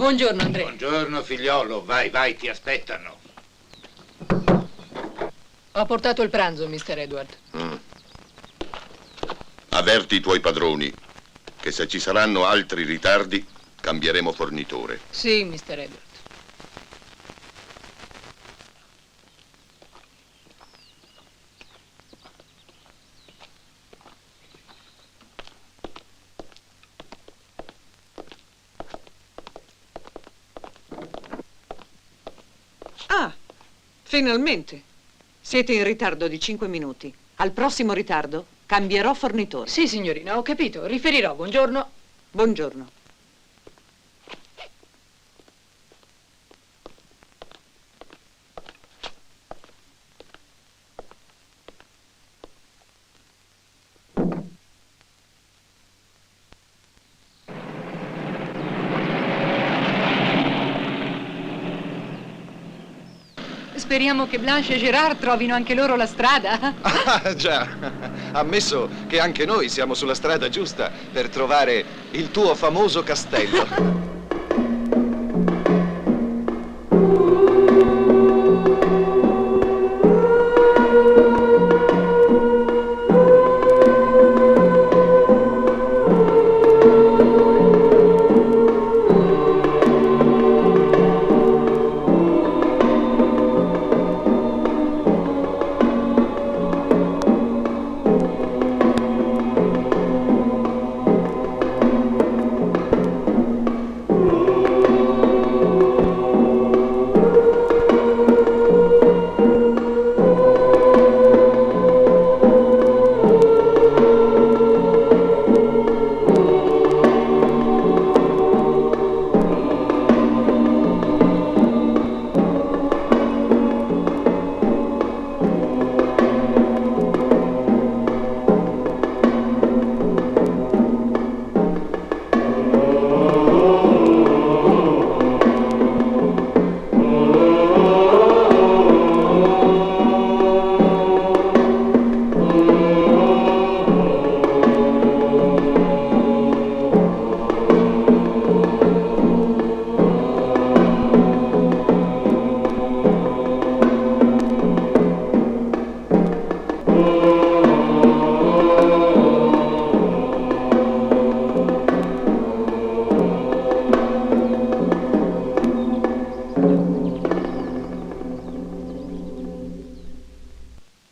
Buongiorno, Andrea. Buongiorno, figliolo. Vai, vai, ti aspettano. Ho portato il pranzo, Mr. Edward. Avverti i tuoi padroni che se ci saranno altri ritardi cambieremo fornitore. Sì, Mr. Edward. Ah, finalmente. Siete in ritardo di 5 minuti. Al prossimo ritardo cambierò fornitore. Sì, signorina, ho capito. Riferirò. Buongiorno. Buongiorno. Speriamo che Blanche e Gérard trovino anche loro la strada. Ah, già. Ammesso che anche noi siamo sulla strada giusta per trovare il tuo famoso castello.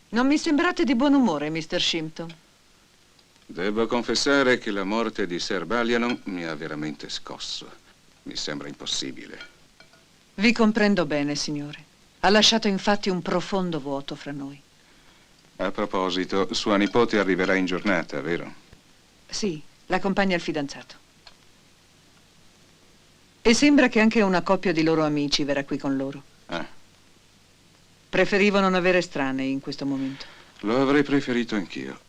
Non mi sembrate di buon umore, Mr. Shimpton. Devo confessare che la morte di Sir Ballianon mi ha veramente scosso. Mi sembra impossibile. Vi comprendo bene, signore. Ha lasciato infatti un profondo vuoto fra noi. A proposito, sua nipote arriverà in giornata, vero? Sì, l'accompagna il fidanzato. E sembra che anche una coppia di loro amici verrà qui con loro. Ah, Preferivo non avere estranei in questo momento. lo avrei preferito anch'io.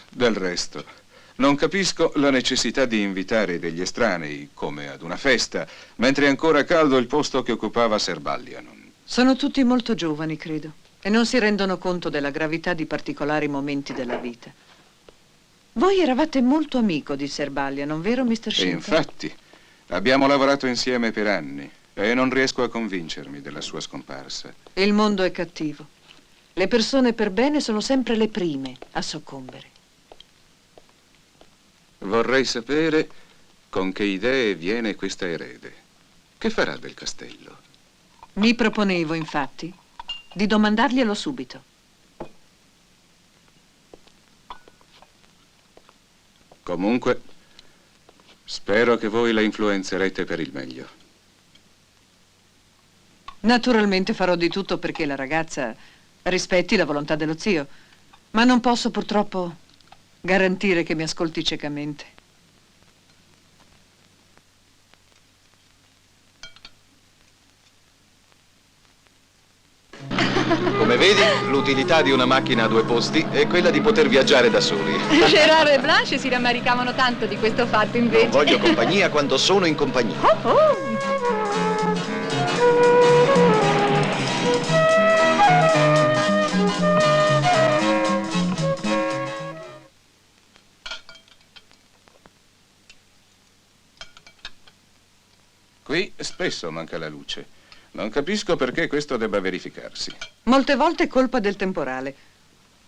Del resto, non capisco la necessità di invitare degli estranei, come ad una festa, mentre è ancora caldo il posto che occupava Sir Ballianon. Sono tutti molto giovani, credo, e non si rendono conto della gravità di particolari momenti della vita. Voi eravate molto amico di Sir Ballianon, vero, Mr. E Shimpton? infatti, abbiamo lavorato insieme per anni e non riesco a convincermi della sua scomparsa. Il mondo è cattivo. Le persone per bene sono sempre le prime a soccombere. Vorrei sapere con che idee viene questa erede. Che farà del castello? Mi proponevo, infatti, di domandarglielo subito. Comunque, spero che voi la influenzerete per il meglio. Naturalmente farò di tutto perché la ragazza rispetti la volontà dello zio, ma non posso purtroppo garantire che mi ascolti ciecamente. Come vedi, l'utilità di una macchina a due posti è quella di poter viaggiare da soli. Gérard e Blanche si rammaricavano tanto di questo fatto, invece. Non voglio compagnia quando sono in compagnia. Oh, oh. Qui spesso manca la luce. Non capisco perché questo debba verificarsi. Molte volte è colpa del temporale.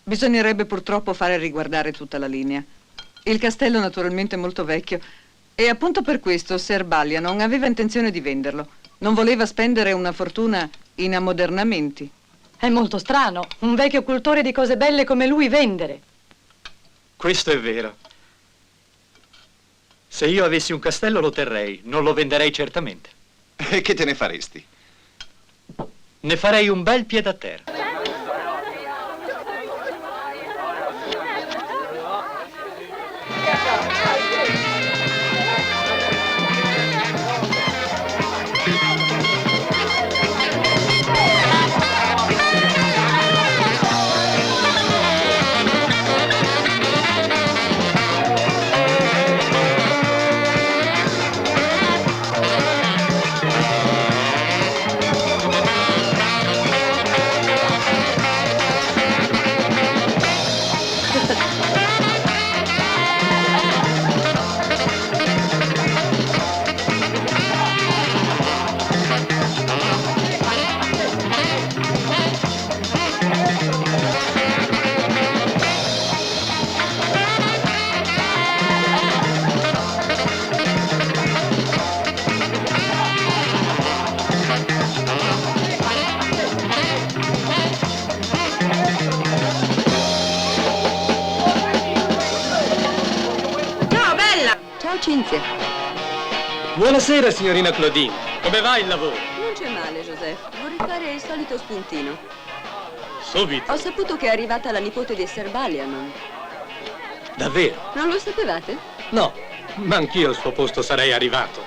Bisognerebbe purtroppo fare riguardare tutta la linea. Il castello naturalmente è molto vecchio e appunto per questo Ser Ballia non aveva intenzione di venderlo. Non voleva spendere una fortuna in ammodernamenti. È molto strano, un vecchio cultore di cose belle come lui vendere. Questo è vero. Se io avessi un castello lo terrei, non lo venderei certamente. E che te ne faresti? Ne farei un bel pied a terra. Cinzia. Buonasera, signorina Claudine. Come va il lavoro? Non c'è male, Joseph. Vorrei fare il solito spuntino. Subito. Ho saputo che è arrivata la nipote di Ser Ballianon. Davvero? Non lo sapevate? No, ma anch'io al suo posto sarei arrivato.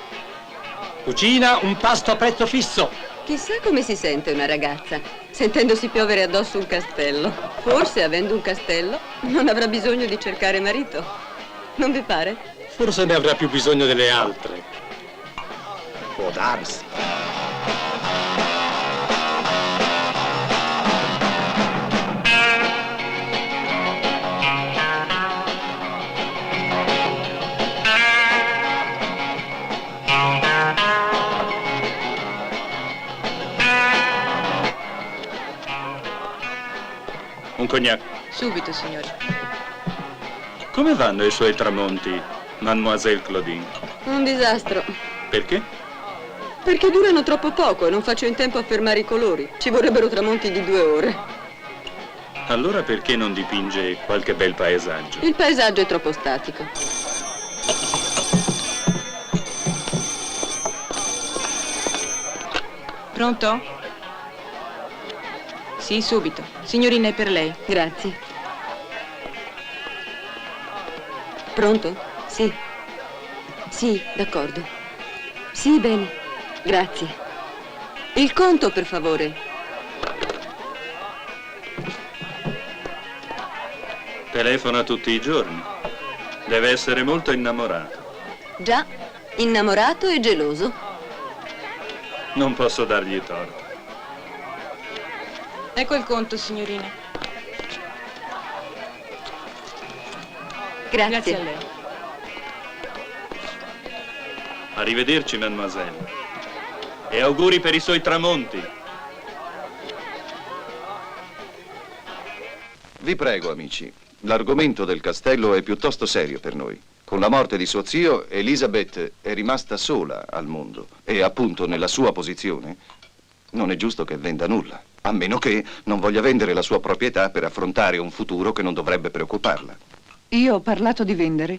Cucina, un pasto a prezzo fisso. Chissà come si sente una ragazza, sentendosi piovere addosso un castello. Forse, avendo un castello, non avrà bisogno di cercare marito. Non vi pare? Forse ne avrà più bisogno delle altre. Può darsi. Un cognac. Subito, signore. Come vanno i suoi tramonti, Mademoiselle Claudine? Un disastro. Perché? Perché durano troppo poco e non faccio in tempo a fermare i colori. Ci vorrebbero tramonti di 2 ore. Allora perché non dipinge qualche bel paesaggio? Il paesaggio è troppo statico. Pronto? Sì, subito. Signorina, è per lei. Grazie. Pronto? Sì. Sì, d'accordo. Sì, bene. Grazie. Il conto, per favore. Telefona tutti i giorni. Deve essere molto innamorato. Già, innamorato e geloso. Non posso dargli torto. Ecco il conto, signorina. Grazie. Grazie a lei. Arrivederci, mademoiselle. E auguri per i suoi tramonti. Vi prego, amici. L'argomento del castello è piuttosto serio per noi. Con la morte di suo zio, Elizabeth è rimasta sola al mondo. E appunto nella sua posizione non è giusto che venda nulla. A meno che non voglia vendere la sua proprietà per affrontare un futuro che non dovrebbe preoccuparla. Io ho parlato di vendere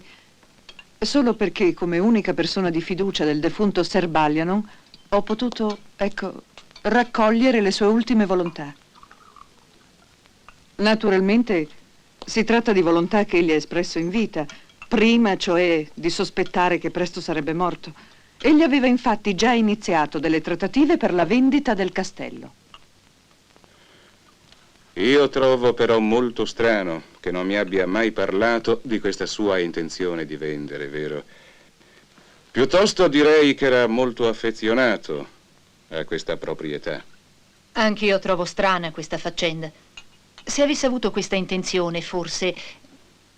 solo perché, come unica persona di fiducia del defunto Ser Ballianon, ho potuto, ecco, raccogliere le sue ultime volontà. Naturalmente si tratta di volontà che egli ha espresso in vita, prima cioè di sospettare che presto sarebbe morto. Egli aveva infatti già iniziato delle trattative per la vendita del castello. Io trovo però molto strano che non mi abbia mai parlato di questa sua intenzione di vendere, vero? Piuttosto direi che era molto affezionato a questa proprietà. Anch'io trovo strana questa faccenda. Se avesse avuto questa intenzione, forse,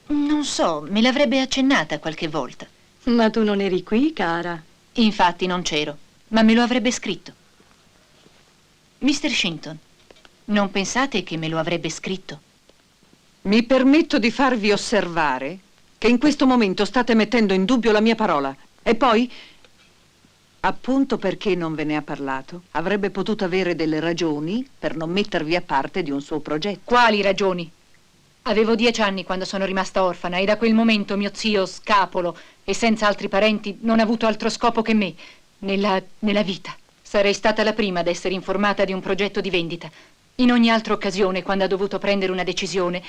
non so, me l'avrebbe accennata qualche volta. Ma tu non eri qui, cara? Infatti non c'ero. ma me lo avrebbe scritto. Mr. Shinton, non pensate che me lo avrebbe scritto? Mi permetto di farvi osservare che in questo momento state mettendo in dubbio la mia parola. E poi, appunto perché non ve ne ha parlato, avrebbe potuto avere delle ragioni per non mettervi a parte di un suo progetto. Quali ragioni? Avevo 10 anni quando sono rimasta orfana e da quel momento mio zio, scapolo e senza altri parenti, non ha avuto altro scopo che me, nella vita. Sarei stata la prima ad essere informata di un progetto di vendita. In ogni altra occasione, quando ha dovuto prendere una decisione,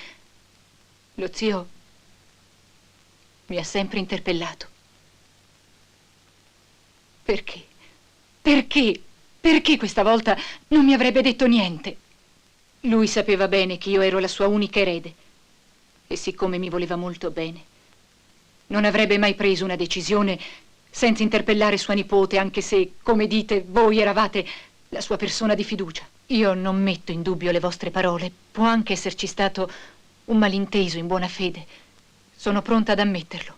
lo zio mi ha sempre interpellato. Perché? Perché? Perché questa volta non mi avrebbe detto niente? Lui sapeva bene che io ero la sua unica erede e siccome mi voleva molto bene, non avrebbe mai preso una decisione senza interpellare sua nipote, anche se, come dite, voi eravate la sua persona di fiducia. Io non metto in dubbio le vostre parole. Può anche esserci stato un malinteso in buona fede. Sono pronta ad ammetterlo.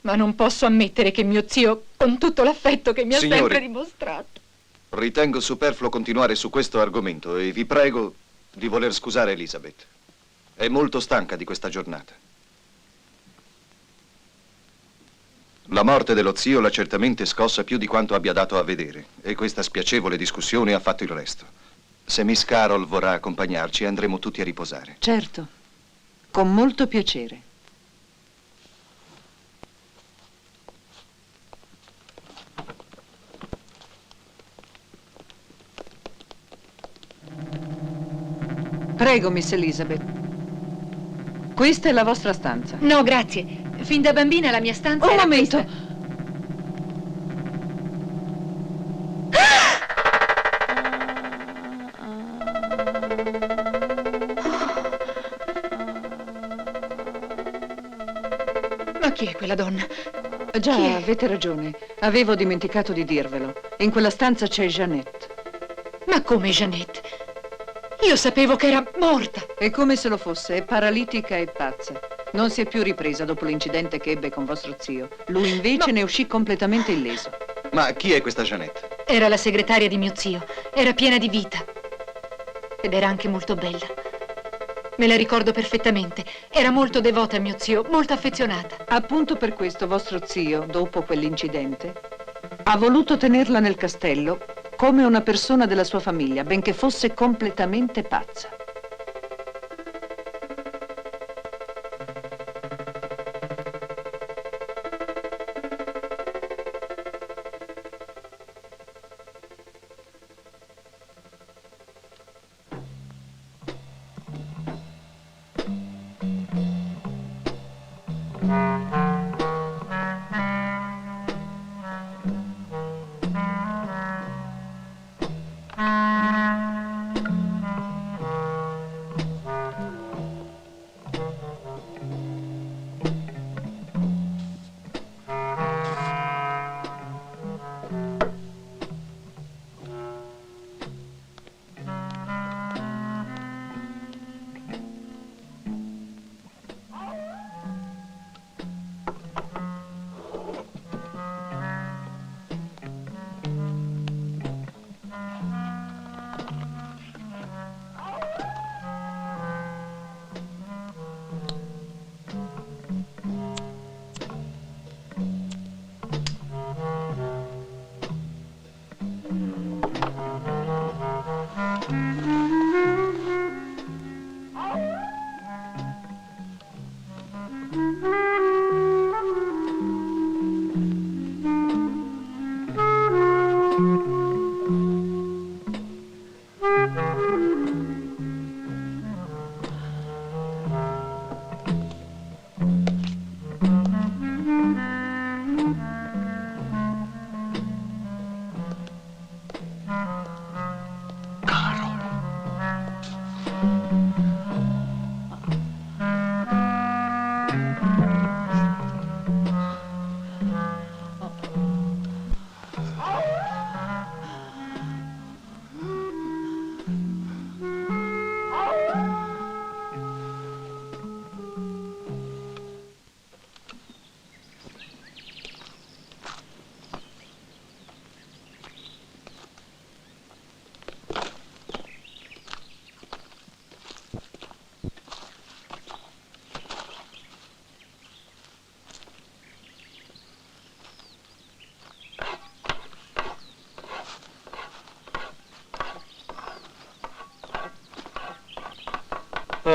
Ma non posso ammettere che mio zio, con tutto l'affetto che mi ha sempre dimostrato... Ritengo superfluo continuare su questo argomento e vi prego di voler scusare Elizabeth. È molto stanca di questa giornata. La morte dello zio l'ha certamente scossa più di quanto abbia dato a vedere e questa spiacevole discussione ha fatto il resto. Se Miss Carol vorrà accompagnarci andremo tutti a riposare. Certo, con molto piacere. Prego, Miss Elizabeth. Questa è la vostra stanza. No, grazie. Fin da bambina la mia stanza Un era momento. questa. Ma chi è quella donna? Già, Chi è? avete ragione. Avevo dimenticato di dirvelo. In quella stanza c'è Jeannette. Ma come Jeannette? Io sapevo che era morta. È come se lo fosse, è paralitica e pazza. Non si è più ripresa dopo l'incidente che ebbe con vostro zio. Lui invece ne uscì completamente illeso. Ma chi è questa Jeannette? Era la segretaria di mio zio. Era piena di vita. Ed era anche molto bella. Me la ricordo perfettamente. Era molto devota a mio zio, molto affezionata. Appunto per questo vostro zio, dopo quell'incidente, ha voluto tenerla nel castello come una persona della sua famiglia, benché fosse completamente pazza.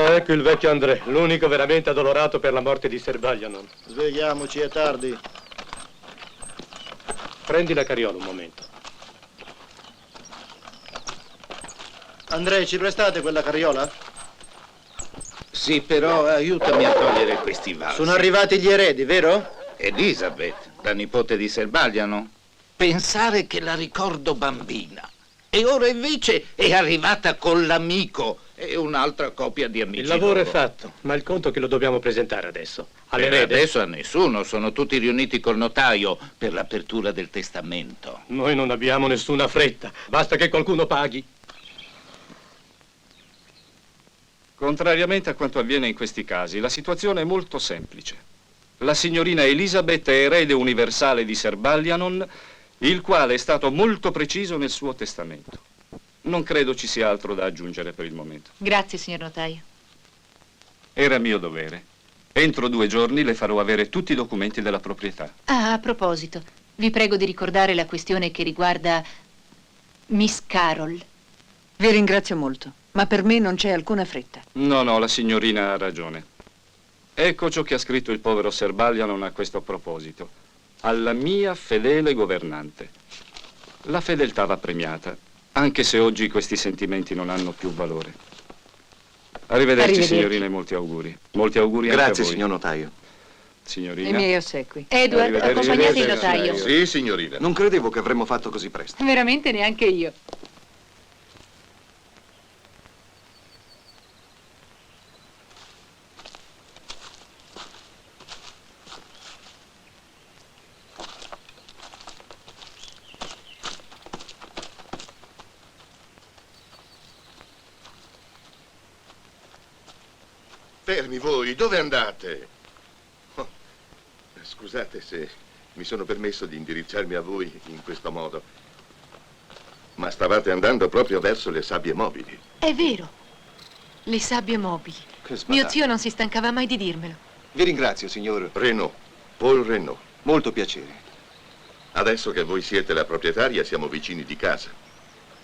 Oh, ecco il vecchio André, l'unico veramente addolorato per la morte di Serbaglianon. Svegliamoci, è tardi. Prendi la carriola un momento. Andrea, ci prestate quella carriola? Sì, però aiutami a togliere questi vasi. Sono arrivati gli eredi, vero? Elisabeth, la nipote di Serbaglianon. Pensare che la ricordo bambina. E ora invece è arrivata con l'amico e un'altra coppia di amici. Il lavoro loro. è fatto, ma il conto che lo dobbiamo presentare adesso? All'erede? Adesso a nessuno, sono tutti riuniti col notaio per l'apertura del testamento. Noi non abbiamo nessuna fretta, basta che qualcuno paghi. Contrariamente a quanto avviene in questi casi, la situazione è molto semplice. La signorina Elisabeth è erede universale di Serbaglianon, il quale è stato molto preciso nel suo testamento. Non credo ci sia altro da aggiungere per il momento. Grazie, signor notaio. Era mio dovere. Entro 2 giorni le farò avere tutti i documenti della proprietà. Ah, a proposito, vi prego di ricordare la questione che riguarda Miss Carroll. Vi ringrazio molto, ma per me non c'è alcuna fretta. No, la signorina ha ragione. Ecco ciò che ha scritto il povero Serbaglianon a questo proposito. Alla mia fedele governante. La fedeltà va premiata, anche se oggi questi sentimenti non hanno più valore. Arrivederci, signorina, e molti auguri. Molti auguri anche a voi. Grazie, signor notaio. Signorina. I miei ossequi. Edward, Arrivederci. accompagnate il notaio. Sì, signorina. Non credevo che avremmo fatto così presto. Veramente neanche io. Fermi voi, dove andate? Oh, scusate se mi sono permesso di indirizzarmi a voi in questo modo, ma stavate andando proprio verso le sabbie mobili. È vero. Le sabbie mobili. Mio zio non si stancava mai di dirmelo. Vi ringrazio, signor. Renaud, Paul Renaud. Molto piacere. Adesso che voi siete la proprietaria, siamo vicini di casa.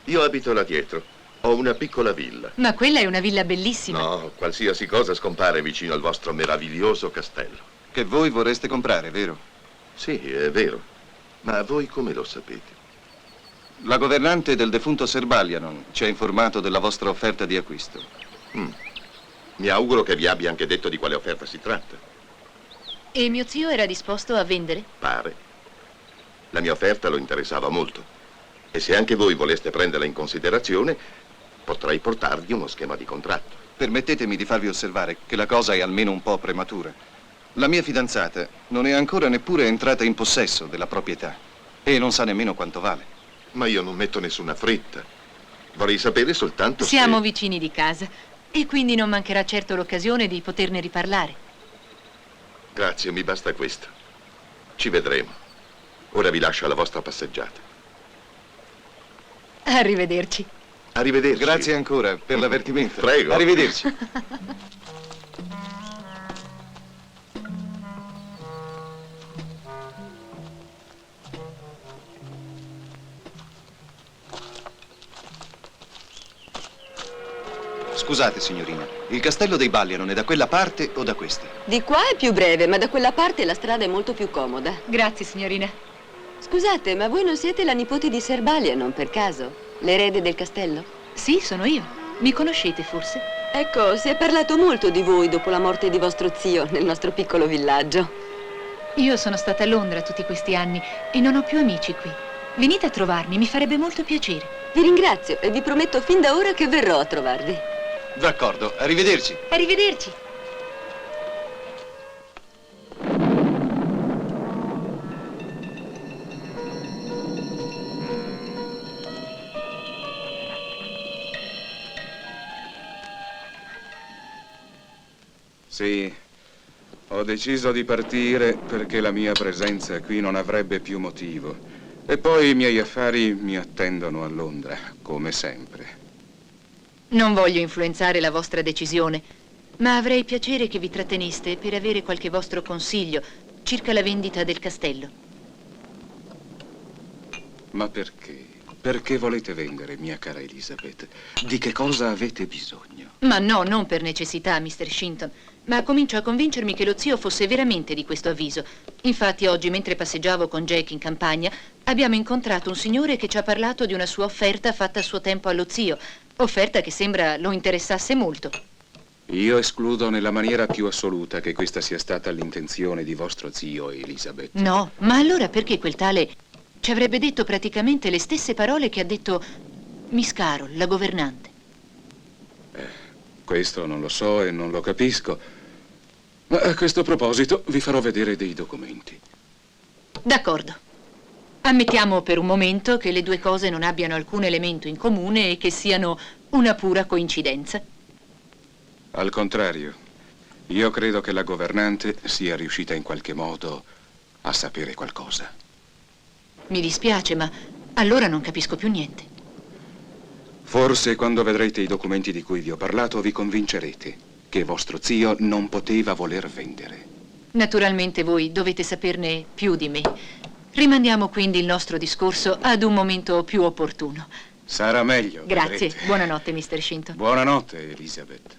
Io abito là dietro. Ho una piccola villa. Ma quella è una villa bellissima. No, qualsiasi cosa scompare vicino al vostro meraviglioso castello. Che voi vorreste comprare, vero? Sì, è vero. Ma voi come lo sapete? La governante del defunto Serbaglianon ci ha informato della vostra offerta di acquisto. Mi auguro che vi abbia anche detto di quale offerta si tratta. E mio zio era disposto a vendere? Pare. La mia offerta lo interessava molto. E se anche voi voleste prenderla in considerazione, potrei portarvi uno schema di contratto. Permettetemi di farvi osservare che la cosa è almeno un po' prematura. La mia fidanzata non è ancora neppure entrata in possesso della proprietà e non sa nemmeno quanto vale. Ma io non metto nessuna fretta. Vorrei sapere soltanto Siamo se... vicini di casa e quindi non mancherà certo l'occasione di poterne riparlare. Grazie, mi basta questo. Ci vedremo. Ora vi lascio alla vostra passeggiata. Arrivederci. Arrivederci. Grazie ancora per l'avvertimento. Prego. Arrivederci. Scusate, signorina, il castello dei Ballianon è da quella parte o da questa? Di qua è più breve, ma da quella parte la strada è molto più comoda. Grazie, signorina. Scusate, ma voi non siete la nipote di Serbaglianon, per caso? L'erede del castello? Sì, sono io. Mi conoscete forse? Ecco, si è parlato molto di voi dopo la morte di vostro zio nel nostro piccolo villaggio. Io sono stata a Londra tutti questi anni e non ho più amici qui. Venite a trovarmi, mi farebbe molto piacere. Vi ringrazio e vi prometto fin da ora che verrò a trovarvi. D'accordo, arrivederci. Arrivederci. Sì, ho deciso di partire perché la mia presenza qui non avrebbe più motivo. E poi i miei affari mi attendono a Londra, come sempre. Non voglio influenzare la vostra decisione, ma avrei piacere che vi tratteneste per avere qualche vostro consiglio circa la vendita del castello. Ma perché? Perché volete vendere, mia cara Elizabeth? Di che cosa avete bisogno? Ma no, non per necessità, Mr. Shinton. Ma comincio a convincermi che lo zio fosse veramente di questo avviso. Infatti oggi, mentre passeggiavo con Jack in campagna, abbiamo incontrato un signore che ci ha parlato di una sua offerta fatta a suo tempo allo zio. Offerta che sembra lo interessasse molto. Io escludo nella maniera più assoluta che questa sia stata l'intenzione di vostro zio, Elizabeth. No, ma allora perché quel tale ci avrebbe detto praticamente le stesse parole che ha detto Miss Carol, la governante? Questo non lo so e non lo capisco. Ma a questo proposito vi farò vedere dei documenti. D'accordo. Ammettiamo per un momento che le due cose non abbiano alcun elemento in comune e che siano una pura coincidenza. Al contrario, io credo che la governante sia riuscita in qualche modo a sapere qualcosa. Mi dispiace, ma allora non capisco più niente. Forse quando vedrete i documenti di cui vi ho parlato vi convincerete che vostro zio non poteva voler vendere. Naturalmente voi dovete saperne più di me. Rimandiamo quindi il nostro discorso ad un momento più opportuno. Sarà meglio. Grazie. vedrete. Buonanotte, Mr. Shinton. Buonanotte, Elizabeth.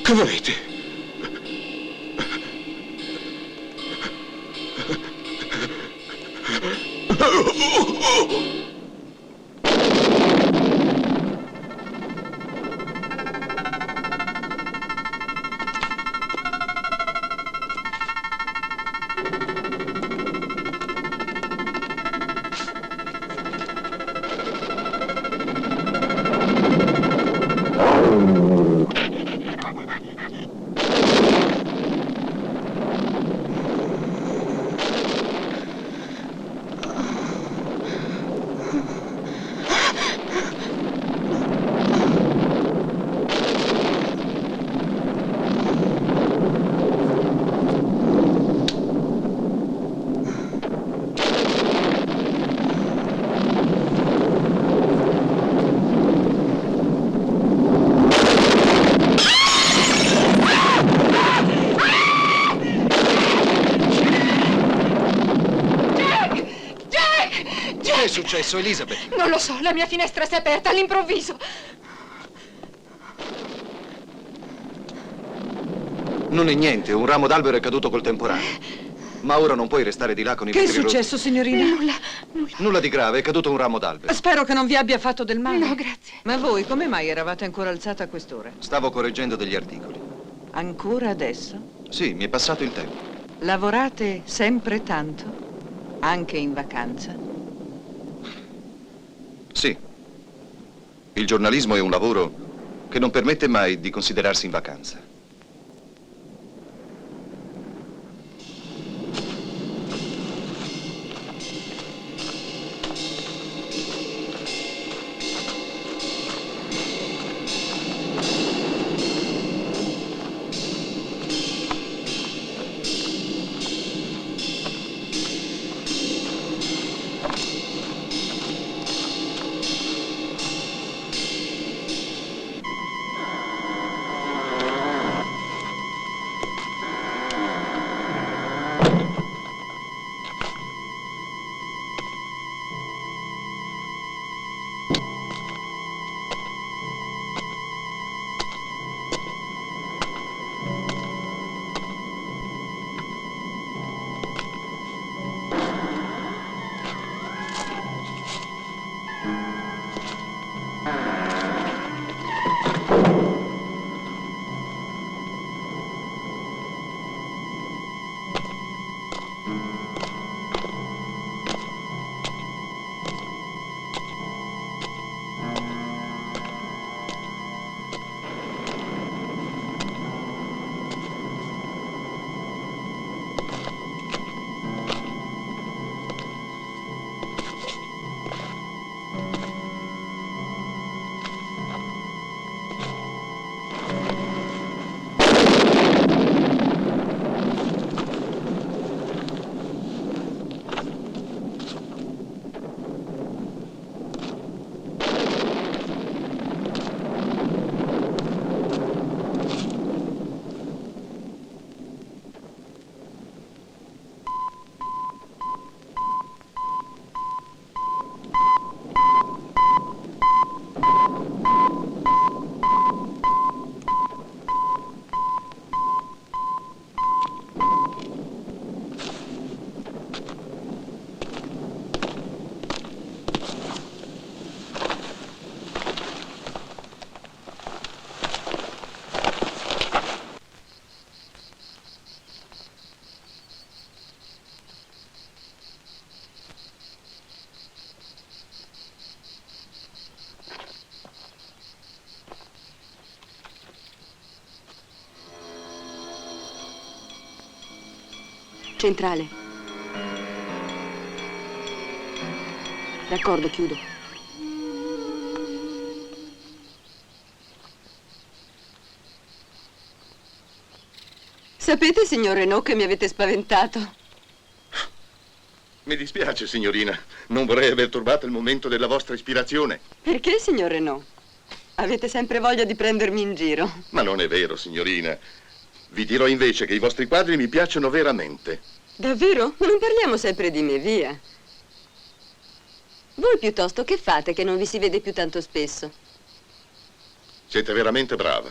Che volete? Che è successo, Elizabeth? Non lo so, la mia finestra si è aperta all'improvviso. Non è niente, un ramo d'albero è caduto col temporale. Ma ora non puoi restare di là con i Che è vetri rossi. successo, signorina? Nulla di grave, è caduto un ramo d'albero. Spero che non vi abbia fatto del male. No, grazie. Ma voi come mai eravate ancora alzata a quest'ora? Stavo correggendo degli articoli. Ancora adesso? Sì, mi è passato il tempo. Lavorate sempre tanto? Anche in vacanza? Sì. Il giornalismo è un lavoro che non permette mai di considerarsi in vacanza. Centrale. D'accordo, chiudo. Sapete, signor Renaud, che mi avete spaventato? Mi dispiace, signorina. Non vorrei aver turbato il momento della vostra ispirazione. Perché, signor Renaud? Avete sempre voglia di prendermi in giro. Ma non è vero, signorina. Vi dirò invece che i vostri quadri mi piacciono veramente. Davvero? Ma non parliamo sempre di me, via. Voi piuttosto che fate che non vi si vede più tanto spesso? Siete veramente brava.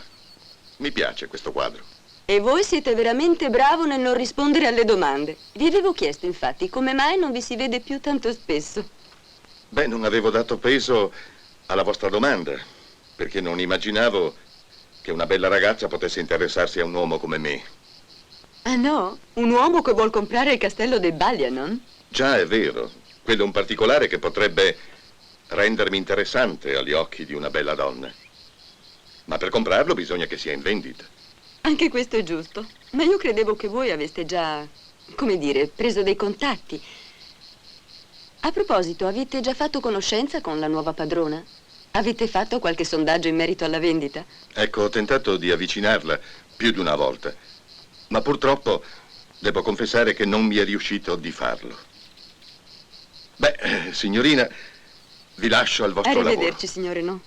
Mi piace questo quadro. E voi siete veramente bravo nel non rispondere alle domande. Vi avevo chiesto, infatti, come mai non vi si vede più tanto spesso. Beh, non avevo dato peso alla vostra domanda, perché non immaginavo che una bella ragazza potesse interessarsi a un uomo come me. Ah no? Un uomo che vuol comprare il castello dei Ballianon? Già, è vero. Quello è un particolare che potrebbe rendermi interessante agli occhi di una bella donna. Ma per comprarlo bisogna che sia in vendita. Anche questo è giusto. Ma io credevo che voi aveste già, come dire, preso dei contatti. A proposito, avete già fatto conoscenza con la nuova padrona? Avete fatto qualche sondaggio in merito alla vendita? Ecco, ho tentato di avvicinarla più di una volta, ma purtroppo devo confessare che non mi è riuscito di farlo. Beh, signorina, vi lascio al vostro lavoro. Arrivederci, signore No.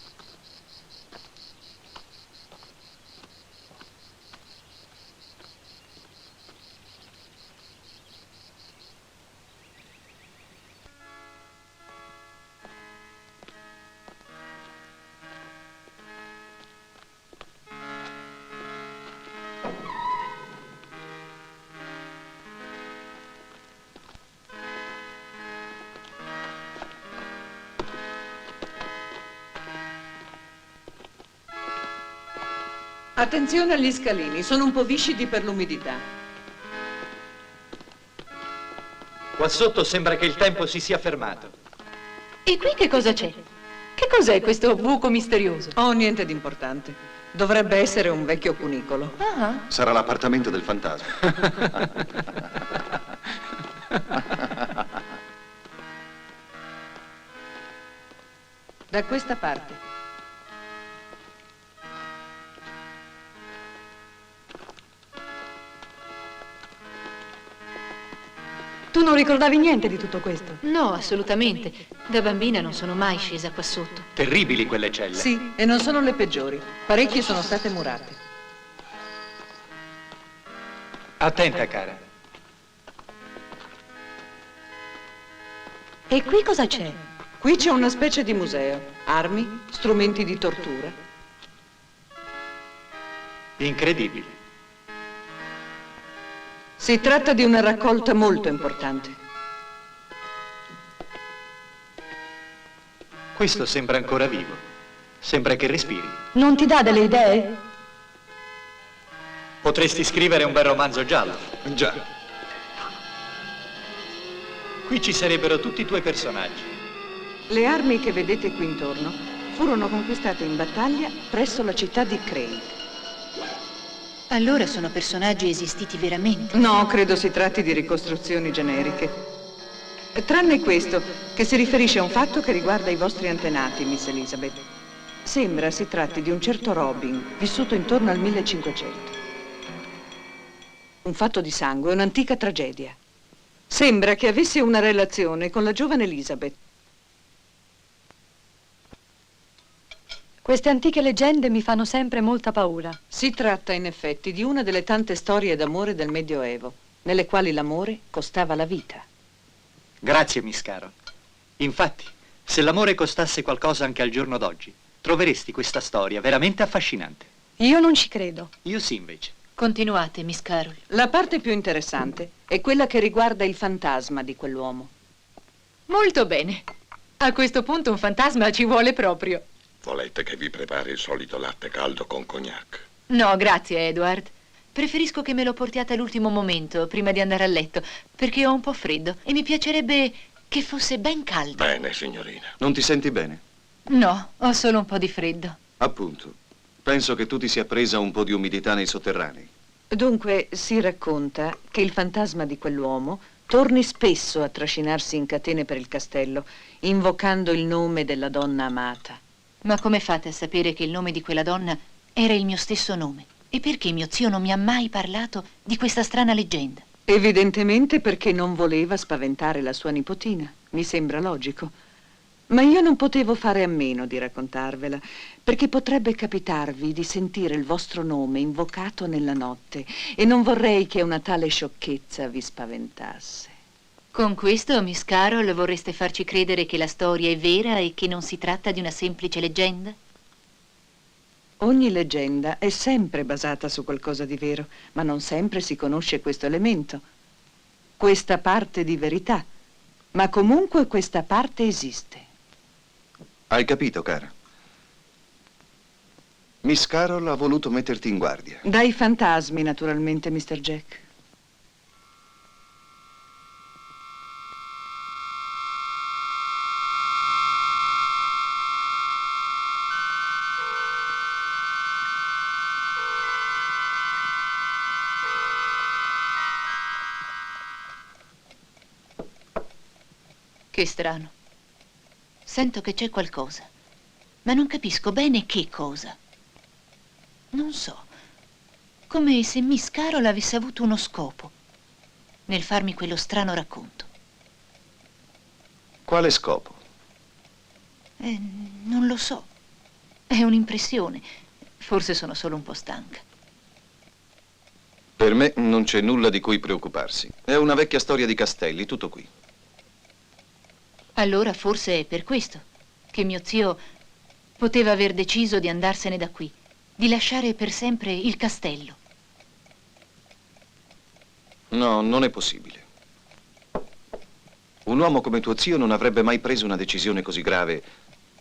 Attenzione agli scalini, sono un po' viscidi per l'umidità. Qua sotto sembra che il tempo si sia fermato. E qui che cosa c'è? Che cos'è questo buco misterioso? Oh, niente di importante. Dovrebbe essere un vecchio cunicolo. Ah. Sarà l'appartamento del fantasma. Da questa parte. Tu non ricordavi niente di tutto questo? No, assolutamente. Da bambina non sono mai scesa qua sotto. Terribili quelle celle. Sì, e non sono le peggiori. Parecchie sono state murate. Attenta, cara. E qui cosa c'è? Qui c'è una specie di museo. Armi, strumenti di tortura. Incredibile. Si tratta di una raccolta molto importante. Questo sembra ancora vivo. Sembra che respiri. Non ti dà delle idee? Potresti scrivere un bel romanzo giallo. Già. Qui ci sarebbero tutti i tuoi personaggi. Le armi che vedete qui intorno furono conquistate in battaglia presso la città di Crane. Allora sono personaggi esistiti veramente? No, credo si tratti di ricostruzioni generiche. Tranne questo, che si riferisce a un fatto che riguarda i vostri antenati, Miss Elizabeth. Sembra si tratti di un certo Robin, vissuto intorno al 1500. Un fatto di sangue, un'antica tragedia. Sembra che avesse una relazione con la giovane Elizabeth. Queste antiche leggende mi fanno sempre molta paura. Si tratta, in effetti, di una delle tante storie d'amore del Medioevo, nelle quali l'amore costava la vita. Grazie, Miss Carol. Infatti, se l'amore costasse qualcosa anche al giorno d'oggi, troveresti questa storia veramente affascinante. Io non ci credo. Io sì, invece. Continuate, Miss Carol. La parte più interessante è quella che riguarda il fantasma di quell'uomo. Molto bene. A questo punto un fantasma ci vuole proprio. Volete che vi prepari il solito latte caldo con cognac? No, grazie, Edward. Preferisco che me lo portiate all'ultimo momento, prima di andare a letto, perché ho un po' freddo e mi piacerebbe che fosse ben caldo. Bene, signorina. Non ti senti bene? No, ho solo un po' di freddo. Appunto. Penso che tu ti sia presa un po' di umidità nei sotterranei. Dunque, si racconta che il fantasma di quell'uomo torni spesso a trascinarsi in catene per il castello, invocando il nome della donna amata. Ma come fate a sapere che il nome di quella donna era il mio stesso nome? E perché mio zio non mi ha mai parlato di questa strana leggenda? Evidentemente perché non voleva spaventare la sua nipotina. Mi sembra logico. Ma io non potevo fare a meno di raccontarvela, perché potrebbe capitarvi di sentire il vostro nome invocato nella notte e non vorrei che una tale sciocchezza vi spaventasse. Con questo, Miss Carol, vorreste farci credere che la storia è vera e che non si tratta di una semplice leggenda? Ogni leggenda è sempre basata su qualcosa di vero, ma non sempre si conosce questo elemento, questa parte di verità. Ma comunque questa parte esiste. Hai capito, cara? Miss Carol ha voluto metterti in guardia. Dai fantasmi, naturalmente, Mr. Jack. Che strano. Sento che c'è qualcosa, ma non capisco bene che cosa. Non so, come se Miss Carol avesse avuto uno scopo nel farmi quello strano racconto. Quale scopo? Non lo so. È un'impressione. Forse sono solo un po' stanca. Per me non c'è nulla di cui preoccuparsi. È una vecchia storia di castelli, tutto qui. Allora forse è per questo che mio zio poteva aver deciso di andarsene da qui, di lasciare per sempre il castello. No, non è possibile. Un uomo come tuo zio non avrebbe mai preso una decisione così grave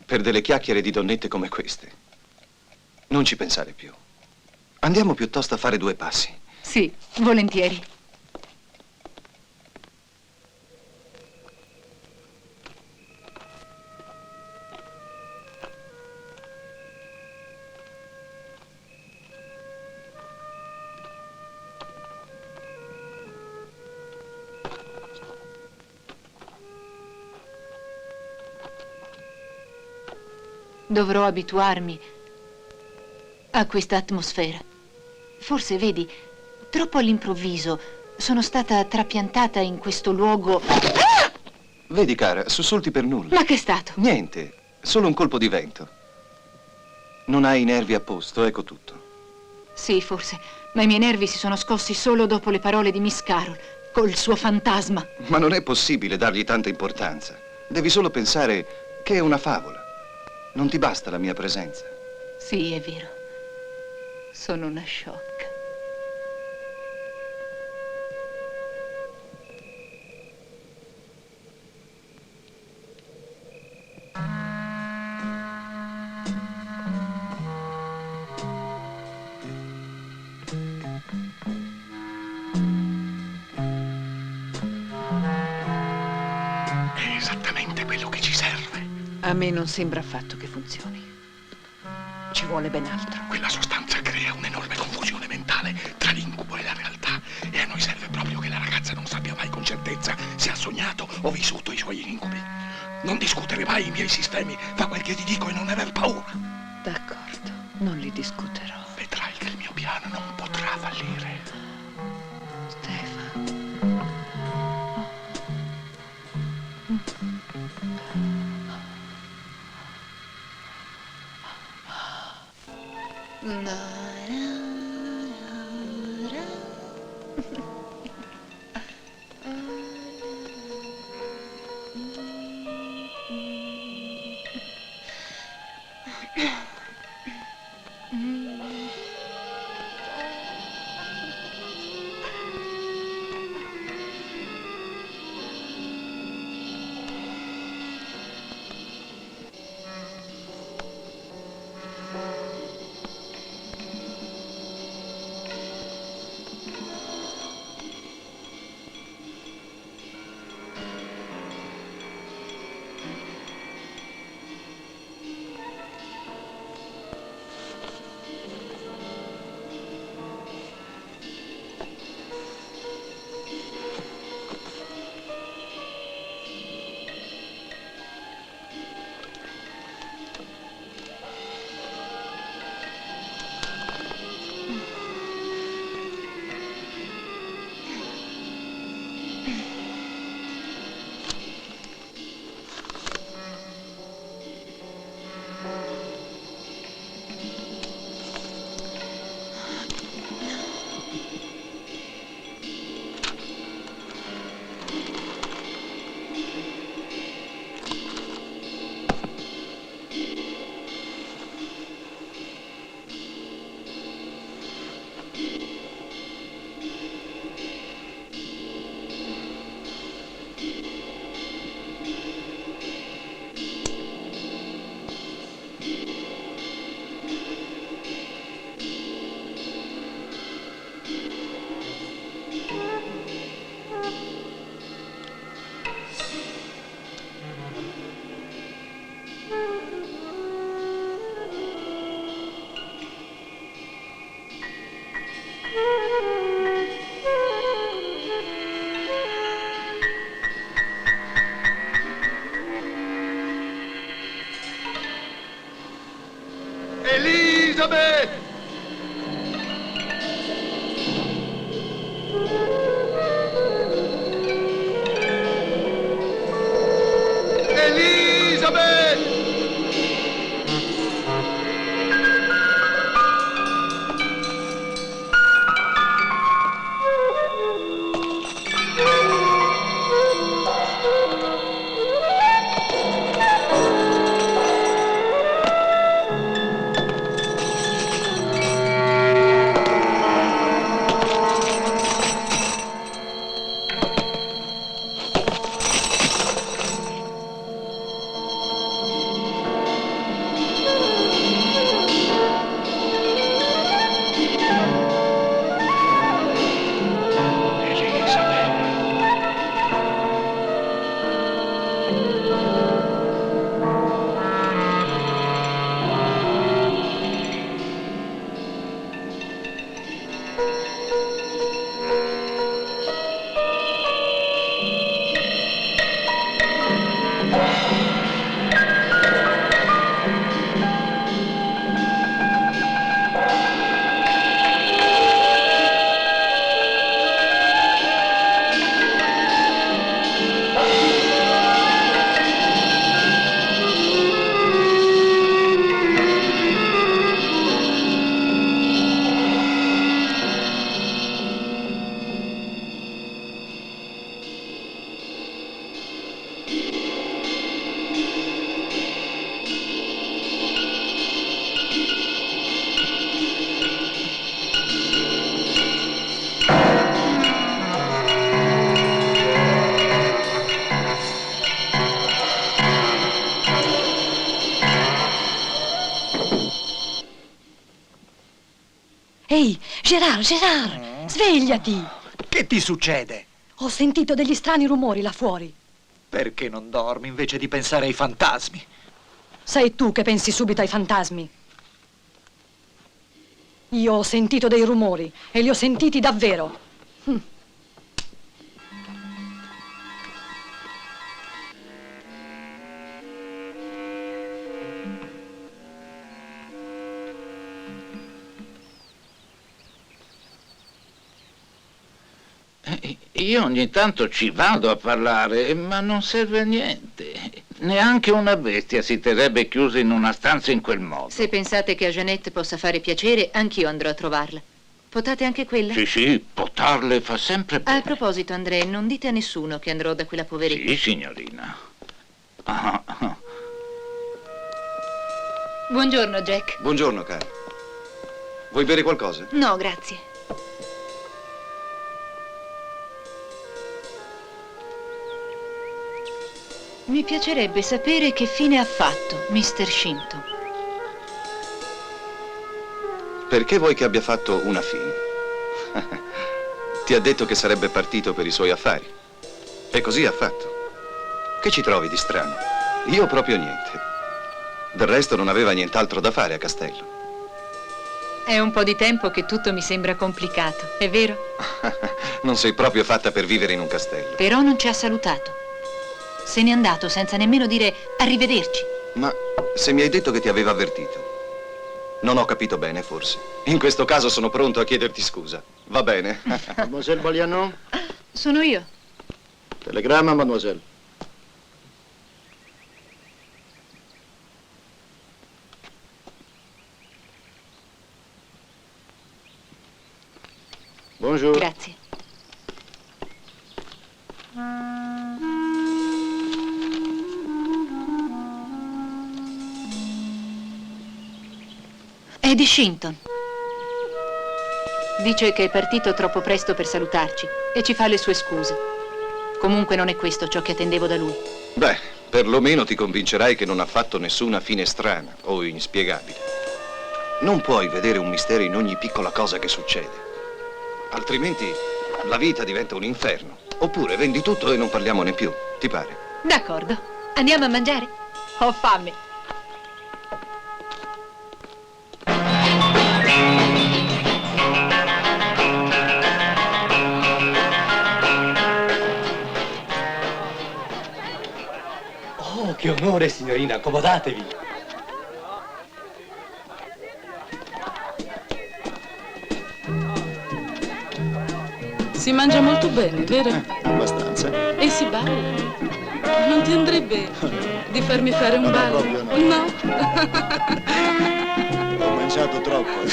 per delle chiacchiere di donnette come queste. Non ci pensare più. Andiamo piuttosto a fare 2 passi. Sì, volentieri. Dovrò abituarmi a questa atmosfera. Forse, vedi, troppo all'improvviso sono stata trapiantata in questo luogo. Ah! Vedi, cara, sussulti per nulla. Ma che è stato? Niente, solo un colpo di vento. Non hai i nervi a posto, ecco tutto. Sì, forse, ma i miei nervi si sono scossi solo dopo le parole di Miss Carol, col suo fantasma. Ma non è possibile dargli tanta importanza. Devi solo pensare che è una favola. Non ti basta la mia presenza? Sì, è vero. Sono una sciocca. È esattamente quello che ci serve. A me non sembra affatto che funzioni. Ci vuole ben altro. Quella sostanza crea un'enorme confusione mentale tra l'incubo e la realtà. E a noi serve proprio che la ragazza non sappia mai con certezza se ha sognato o vissuto i suoi incubi. Non discutere mai i miei sistemi. Fa quel che ti dico e non aver paura. D'accordo, non li discuterò. Vedrai che il mio piano non potrà fallire. Stefano. Elisabeth! Elisabeth! Ehi, Gérard, svegliati! Che ti succede? Ho sentito degli strani rumori là fuori. Perché non dormi invece di pensare ai fantasmi? Sei tu che pensi subito ai fantasmi. Io ho sentito dei rumori e li ho sentiti davvero. Io ogni tanto ci vado a parlare, ma non serve a niente. Neanche una bestia si terrebbe chiusa in una stanza in quel modo. Se pensate che a Jeanette possa fare piacere, anch'io andrò a trovarla. Potate anche quella? Sì, potarle fa sempre bene. A proposito, André, non dite a nessuno che andrò da quella poveretta. Sì, signorina. Buongiorno, Jack. Buongiorno, cara. Vuoi bere qualcosa? No, grazie. Mi piacerebbe sapere che fine ha fatto Mr. Shinton. Perché vuoi che abbia fatto una fine? Ti ha detto che sarebbe partito per i suoi affari. E così ha fatto. Che ci trovi di strano? Io proprio niente. Del resto non aveva nient'altro da fare a Castello. È un po' di tempo che tutto mi sembra complicato, è vero? Non sei proprio fatta per vivere in un castello. Però non ci ha salutato. Se n'è andato senza nemmeno dire arrivederci. Ma se mi hai detto che ti aveva avvertito, non ho capito bene, forse. In questo caso sono pronto a chiederti scusa. Va bene. Mademoiselle Balianon? Sono io. Telegramma, mademoiselle. Buongiorno. Grazie. È di Shinton. Dice che è partito troppo presto per salutarci e ci fa le sue scuse. Comunque non è questo ciò che attendevo da lui. Beh, perlomeno ti convincerai che non ha fatto nessuna fine strana o inspiegabile. Non puoi vedere un mistero in ogni piccola cosa che succede. Altrimenti la vita diventa un inferno. Oppure vendi tutto e non parliamone più. Ti pare? D'accordo. Andiamo a mangiare? Ho fame. Oh, che onore, signorina, accomodatevi. Si mangia molto bene, vero? Abbastanza. E si balla. Non ti andrebbe di farmi fare un ballo? Proprio no. No? Ho mangiato troppo.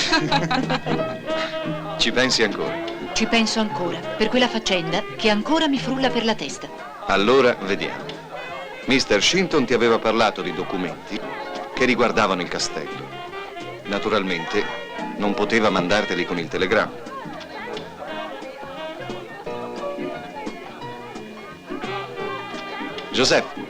Ci pensi ancora? Ci penso ancora, per quella faccenda che ancora mi frulla per la testa. Allora, vediamo. Mr. Shinton ti aveva parlato di documenti che riguardavano il castello. Naturalmente, non poteva mandarteli con il telegramma. Giuseppe.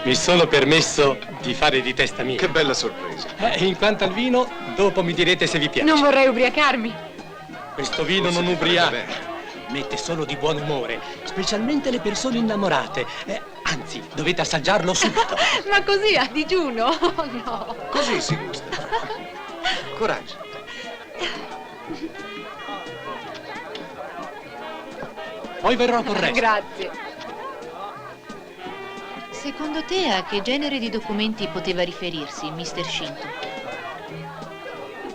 Mi sono permesso di fare di testa mia. Che bella sorpresa. In quanto al vino, dopo mi direte se vi piace. Non vorrei ubriacarmi. Questo vino non ubriaca, mette solo di buon umore, specialmente le persone innamorate. Anzi, dovete assaggiarlo subito. Ma così a digiuno? No. Così si gusta. Coraggio. Poi verrò col resto. Grazie. Secondo te a che genere di documenti poteva riferirsi, Mr. Shinton?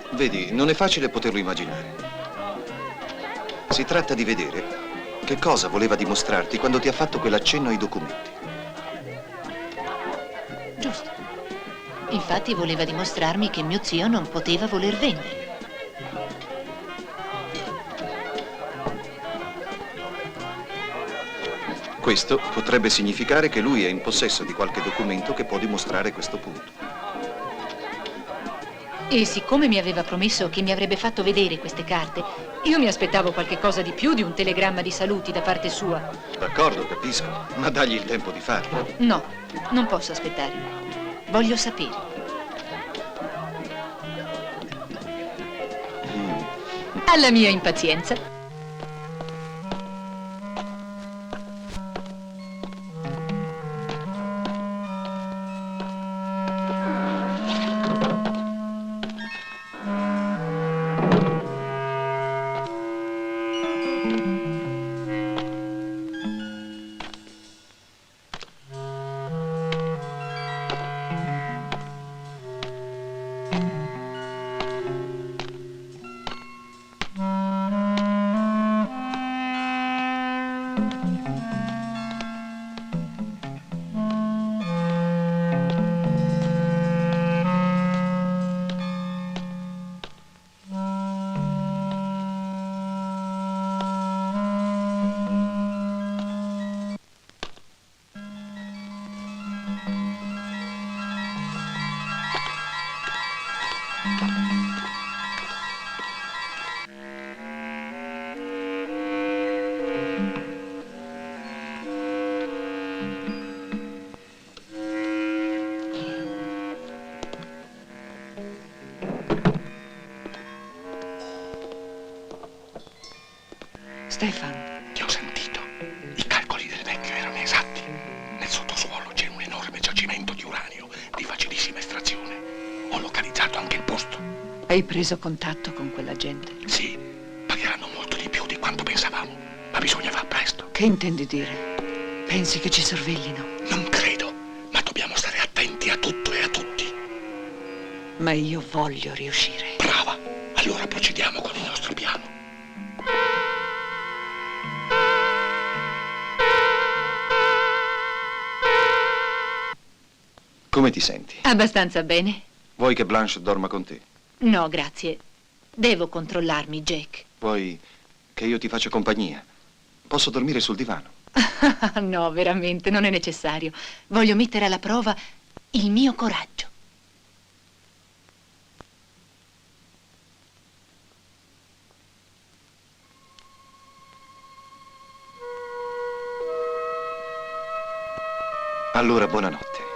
Vedi, non è facile poterlo immaginare. Si tratta di vedere che cosa voleva dimostrarti quando ti ha fatto quell'accenno ai documenti. Giusto. Infatti voleva dimostrarmi che mio zio non poteva voler vendere. Questo potrebbe significare che lui è in possesso di qualche documento che può dimostrare questo punto. E siccome mi aveva promesso che mi avrebbe fatto vedere queste carte, io mi aspettavo qualche cosa di più di un telegramma di saluti da parte sua. D'accordo, capisco, ma dagli il tempo di farlo. No, non posso aspettare. Voglio sapere. Alla mia impazienza. Stefan. Ti ho sentito. I calcoli del vecchio erano esatti. Nel sottosuolo c'è un enorme giacimento di uranio di facilissima estrazione. Ho localizzato anche il posto. Hai preso contatto con quella gente? Sì, pagheranno molto di più di quanto pensavamo, ma bisogna far presto. Che intendi dire? Pensi che ci sorveglino? Non credo, ma dobbiamo stare attenti a tutto e a tutti. Ma io voglio riuscire. Brava, allora procediamo con il nostro piano. Come ti senti? Abbastanza bene. Vuoi che Blanche dorma con te? No, grazie. Devo controllarmi, Jack. Vuoi che io ti faccia compagnia? Posso dormire sul divano? No, veramente, non è necessario. Voglio mettere alla prova il mio coraggio. Allora, buonanotte.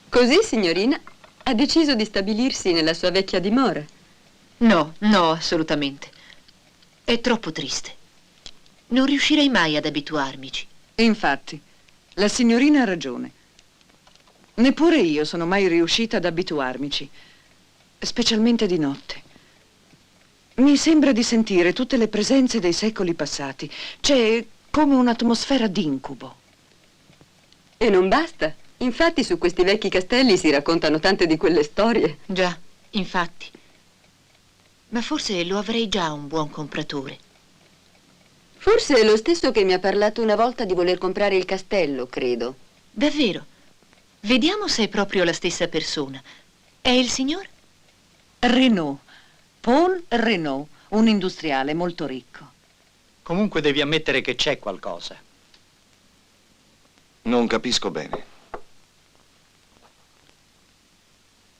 Così, signorina, ha deciso di stabilirsi nella sua vecchia dimora. No, no, assolutamente. È troppo triste. Non riuscirei mai ad abituarmici. Infatti, la signorina ha ragione. Neppure io sono mai riuscita ad abituarmici, specialmente di notte. Mi sembra di sentire tutte le presenze dei secoli passati. C'è come un'atmosfera d'incubo. E non basta. Infatti su questi vecchi castelli si raccontano tante di quelle storie. Già, infatti. Ma forse lo avrei già un buon compratore. Forse è lo stesso che mi ha parlato una volta di voler comprare il castello, credo. Davvero? Vediamo se è proprio la stessa persona. È il signor? Renault. Paul Renault, un industriale molto ricco. Comunque devi ammettere che c'è qualcosa. Non capisco bene.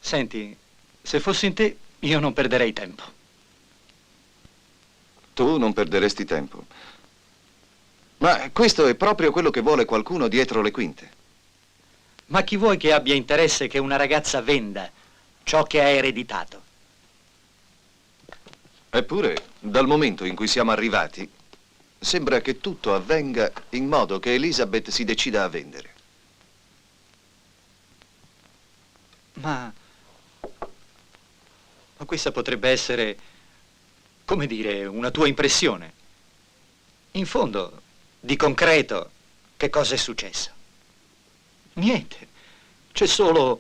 Senti, se fossi in te, io non perderei tempo. Tu non perderesti tempo. Ma questo è proprio quello che vuole qualcuno dietro le quinte. Ma chi vuoi che abbia interesse che una ragazza venda ciò che ha ereditato? Eppure, dal momento in cui siamo arrivati, sembra che tutto avvenga in modo che Elizabeth si decida a vendere. Ma questa potrebbe essere, come dire, una tua impressione. In fondo, di concreto, che cosa è successo? Niente. C'è solo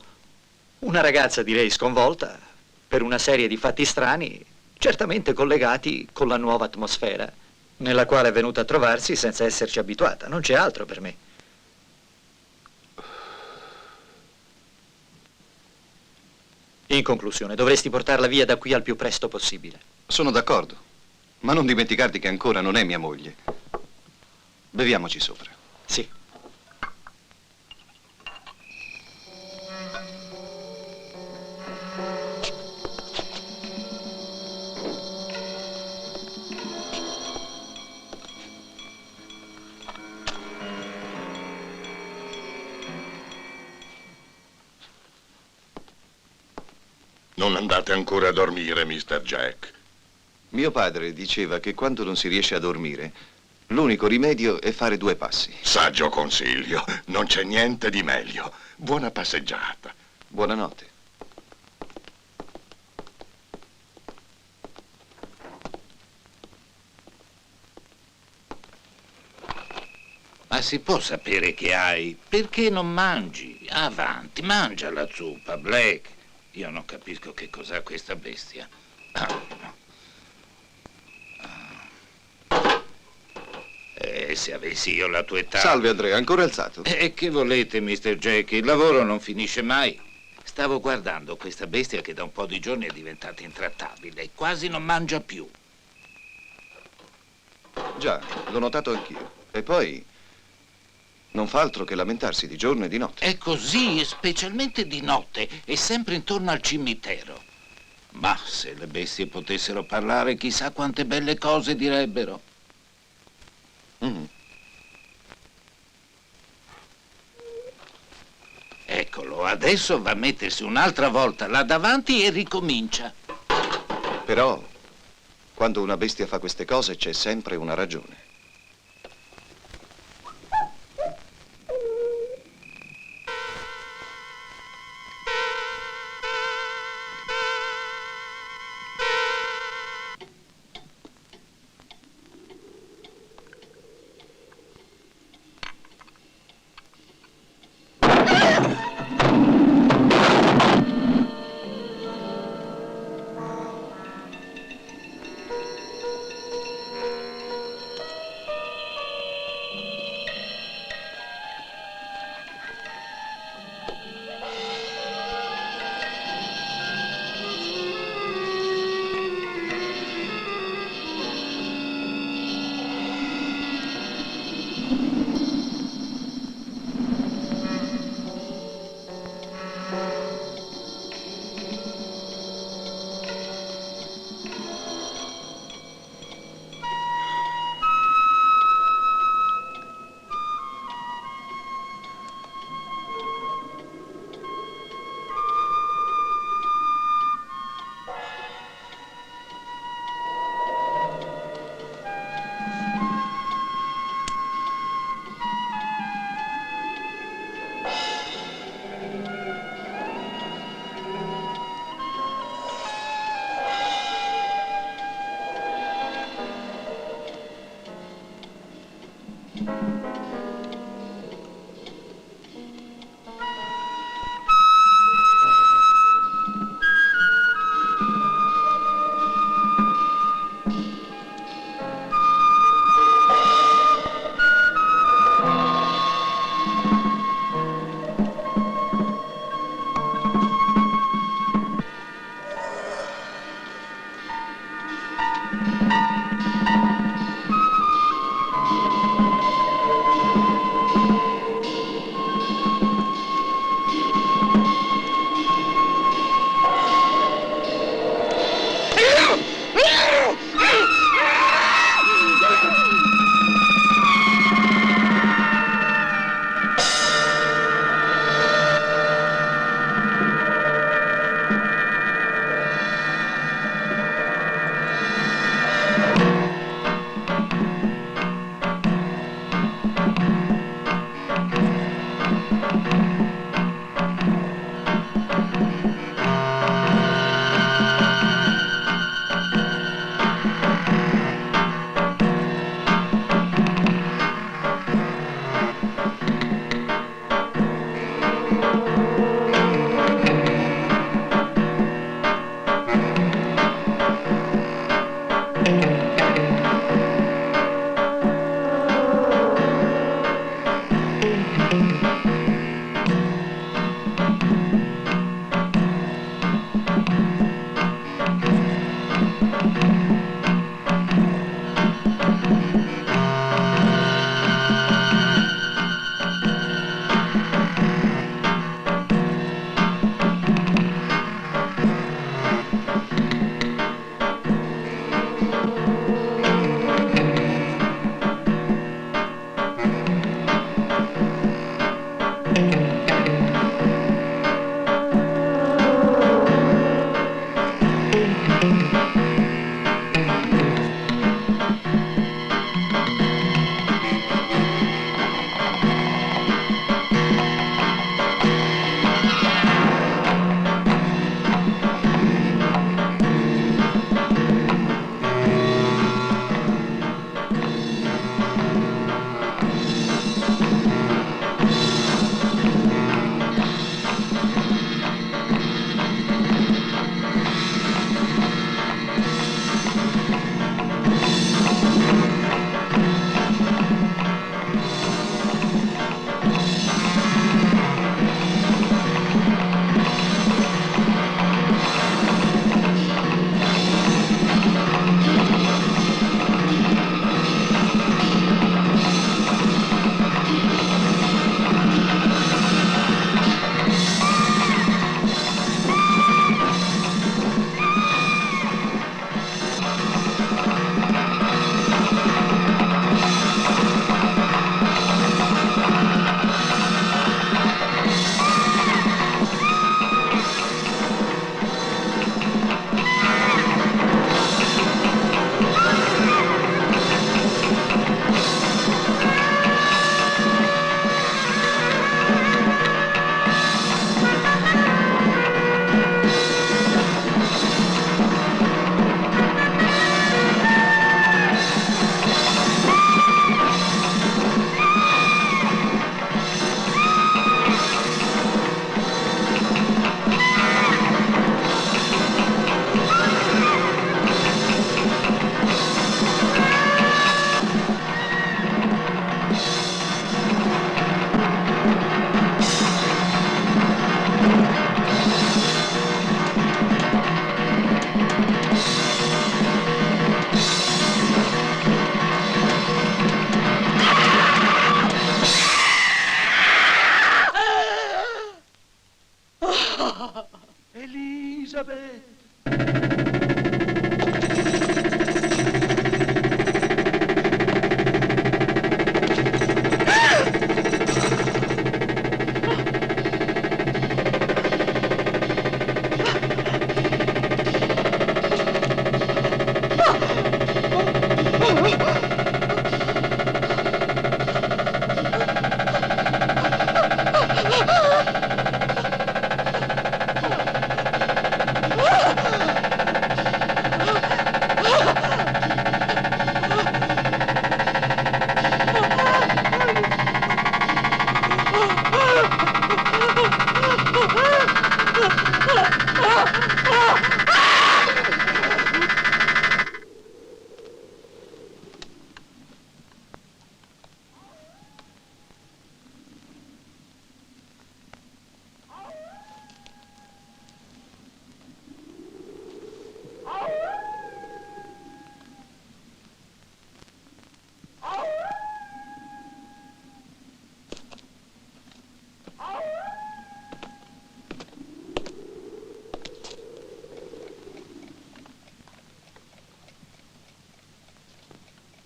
una ragazza, direi, sconvolta per una serie di fatti strani, certamente collegati con la nuova atmosfera, nella quale è venuta a trovarsi senza esserci abituata. Non c'è altro per me. In conclusione, dovresti portarla via da qui al più presto possibile. Sono d'accordo, ma non dimenticarti che ancora non è mia moglie. Beviamoci sopra. Sì. Non andate ancora a dormire, Mr. Jack. Mio padre diceva che quando non si riesce a dormire, l'unico rimedio è fare 2 passi. Saggio consiglio, non c'è niente di meglio. Buona passeggiata. Buonanotte. Ma si può sapere che hai? Perché non mangi? Avanti, mangia la zuppa, Blake. Io non capisco che cos'ha questa bestia. Se avessi io la tua età... Salve, Andrea, ancora alzato? E che volete, Mr. Jack? Il lavoro non finisce mai. Stavo guardando questa bestia che da un po' di giorni è diventata intrattabile e quasi non mangia più. Già, l'ho notato anch'io. E poi non fa altro che lamentarsi di giorno e di notte. È così, e specialmente di notte, e sempre intorno al cimitero. Ma se le bestie potessero parlare, chissà quante belle cose direbbero. Eccolo, adesso va a mettersi un'altra volta là davanti e ricomincia. Però, quando una bestia fa queste cose, c'è sempre una ragione.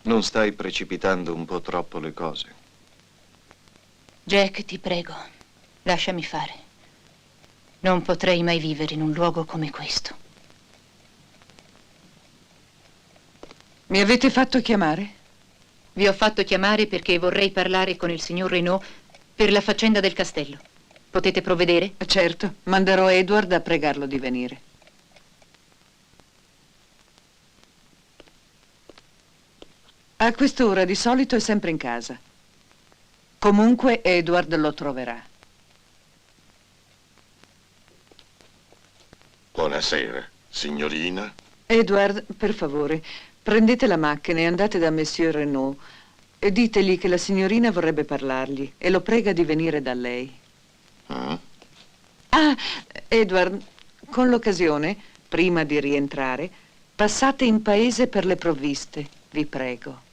Non stai precipitando un po' troppo le cose? Jack, ti prego, lasciami fare. Non potrei mai vivere in un luogo come questo. Mi avete fatto chiamare? Vi ho fatto chiamare perché vorrei parlare con il signor Renaud per la faccenda del castello. Potete provvedere? Certo, manderò Edward a pregarlo di venire. A quest'ora di solito è sempre in casa. Comunque Edward lo troverà. Buonasera, signorina. Edward, per favore, prendete la macchina e andate da Monsieur Renaud e ditegli che la signorina vorrebbe parlargli e lo prega di venire da lei. Ah, Edward, con l'occasione, prima di rientrare, passate in paese per le provviste, vi prego.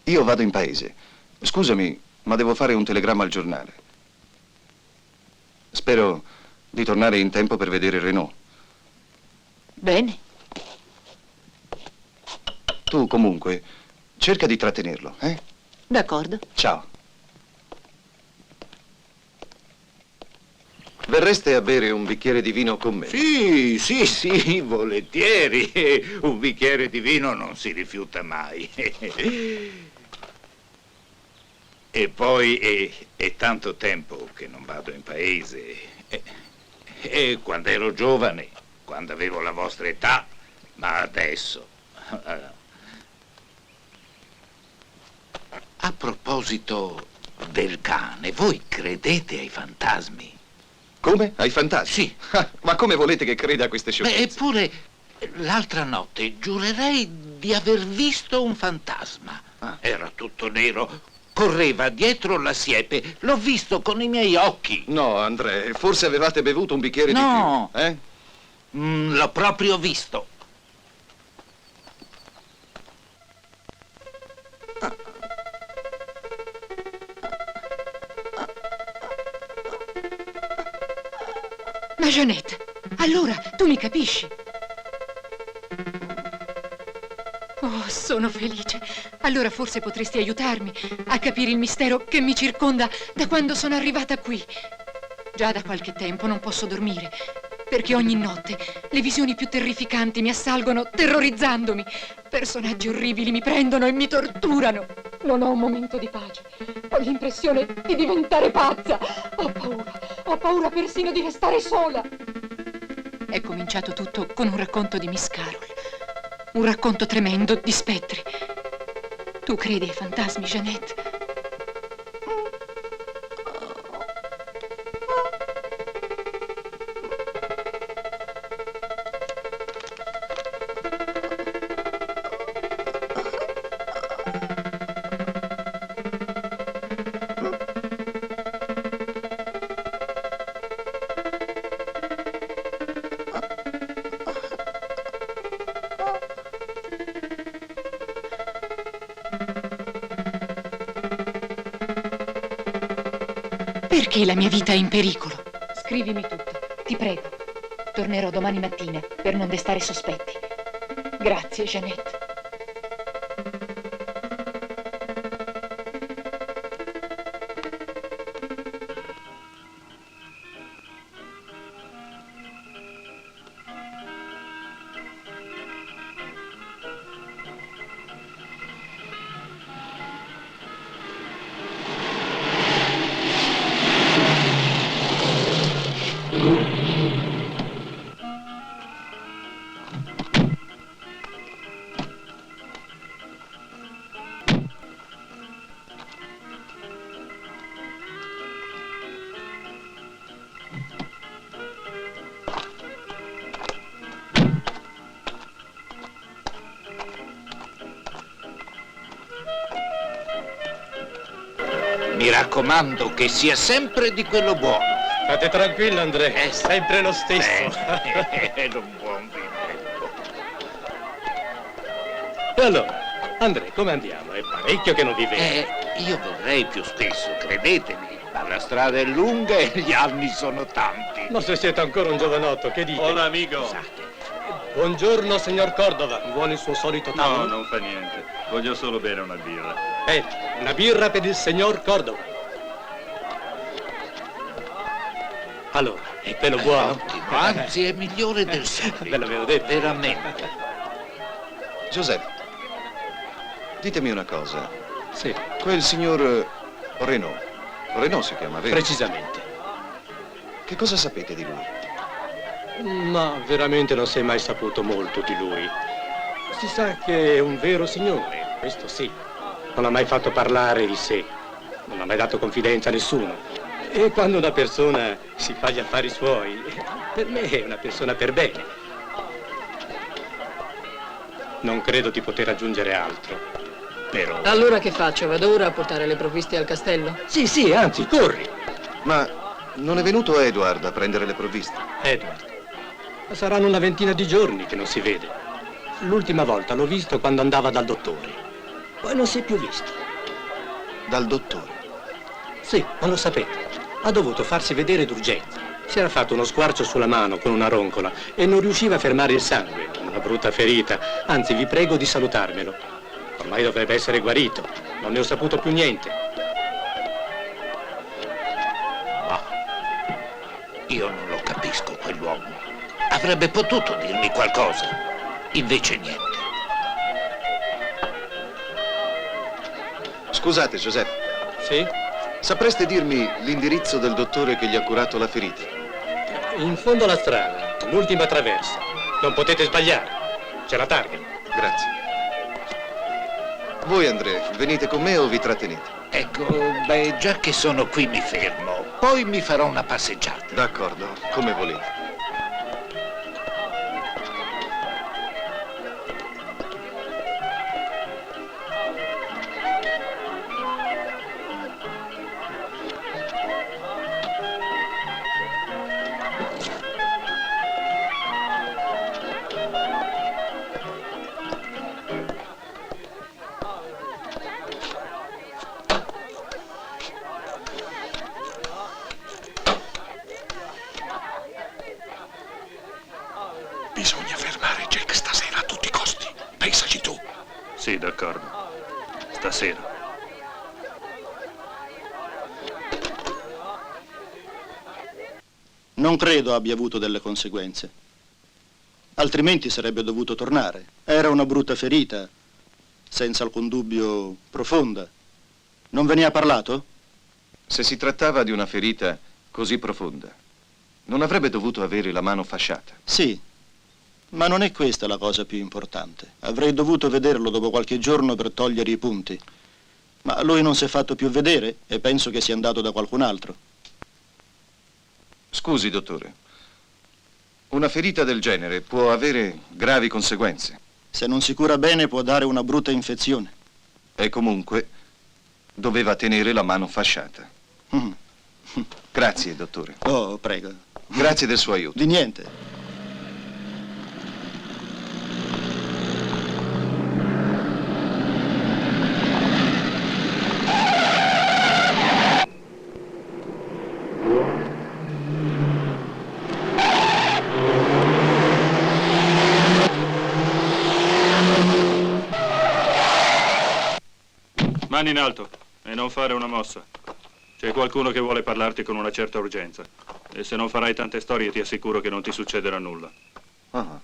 Io vado in paese. Scusami, ma devo fare un telegramma al giornale. Spero di tornare in tempo per vedere Renaud. Bene. Tu, comunque, cerca di trattenerlo, eh? D'accordo. Ciao. Verreste a bere un bicchiere di vino con me? Sì, sì, sì, volentieri. Un bicchiere di vino non si rifiuta mai. E poi è tanto tempo che non vado in paese. E quando ero giovane, quando avevo la vostra età, ma adesso. A proposito del cane, voi credete ai fantasmi? Come? Ai fantasmi? Sì. Ma come volete che creda a queste sciocchezze? Eppure, l'altra notte giurerei di aver visto un fantasma. Era tutto nero, correva dietro la siepe, l'ho visto con i miei occhi. No, Andrea, forse avevate bevuto un bicchiere No. di più, L'ho proprio visto. Ma Jeanette, allora tu mi capisci? Oh, sono felice. Allora forse potresti aiutarmi a capire il mistero che mi circonda da quando sono arrivata qui. Già da qualche tempo non posso dormire, perché ogni notte le visioni più terrificanti mi assalgono, terrorizzandomi. Personaggi orribili mi prendono e mi torturano. Non ho un momento di pace. Ho l'impressione di diventare pazza. Ho paura persino di restare sola. È cominciato tutto con un racconto di Miss Carroll. Un racconto tremendo di spettri. Tu credi ai fantasmi, Jeanette? Perché la mia vita è in pericolo? Scrivimi tutto, ti prego. Tornerò domani mattina per non destare sospetti. Grazie, Jeanette. Mi raccomando che sia sempre di quello buono. State tranquillo, Andrea, è sempre lo stesso. È un buon vinetto. E allora, Andrea, come andiamo? È parecchio che non vi vedo. Io vorrei più spesso, credetemi, ma la strada è lunga e gli anni sono tanti. Ma se siete ancora un giovanotto, che dite? Hola, amico. Scusate. Buongiorno, signor Cordova. Vuole il suo solito tavolo? No, non fa niente. Voglio solo bere una birra. Una birra per il signor Cordova. Allora, è quello buono? Ottimo, anzi è migliore del solito. Ve l'avevo detto. Veramente. Giuseppe, ditemi una cosa. Sì. Quel signor Renaud. Renaud si chiama, vero? Precisamente. Che cosa sapete di lui? Ma veramente non si è mai saputo molto di lui. Si sa che è un vero signore, questo sì. Non ha mai fatto parlare di sé. Non ha mai dato confidenza a nessuno. E quando una persona si fa gli affari suoi, per me è una persona per bene. Non credo di poter aggiungere altro, però... Allora che faccio? Vado ora a portare le provviste al castello? Sì, anzi, corri. Ma non è venuto Edward a prendere le provviste? Edward, saranno una ventina di giorni che non si vede. L'ultima volta l'ho visto quando andava dal dottore. Poi non si è più visto. Dal dottore? Sì, ma lo sapete. Ha dovuto farsi vedere d'urgenza. Si era fatto uno squarcio sulla mano con una roncola e non riusciva a fermare il sangue. Una brutta ferita. Anzi, vi prego di salutarmelo. Ormai dovrebbe essere guarito. Non ne ho saputo più niente. Io non lo capisco, quell'uomo. Avrebbe potuto dirmi qualcosa. Invece niente. Scusate, Giuseppe. Sì? Sapreste dirmi l'indirizzo del dottore che gli ha curato la ferita? In fondo alla strada, l'ultima traversa. Non potete sbagliare. C'è la targa. Grazie. Voi, André, venite con me o vi trattenete? Ecco, beh, già che sono qui mi fermo. Poi mi farò una passeggiata. D'accordo, come volete. Bisogna fermare Jack stasera a tutti i costi. Pensaci tu. Sì, d'accordo. Stasera. Non credo abbia avuto delle conseguenze. Altrimenti sarebbe dovuto tornare. Era una brutta ferita, senza alcun dubbio profonda. Non ve ne ha parlato? Se si trattava di una ferita così profonda, non avrebbe dovuto avere la mano fasciata. Sì, ma non è questa la cosa più importante. Avrei dovuto vederlo dopo qualche giorno per togliere i punti. Ma lui non si è fatto più vedere e penso che sia andato da qualcun altro. Scusi, dottore. Una ferita del genere può avere gravi conseguenze. Se non si cura bene può dare una brutta infezione. E comunque doveva tenere la mano fasciata. Grazie, dottore. Oh, prego. Grazie del suo aiuto. Di niente. Mani in alto e non fare una mossa. C'è qualcuno che vuole parlarti con una certa urgenza. E se non farai tante storie ti assicuro che non ti succederà nulla. Ah.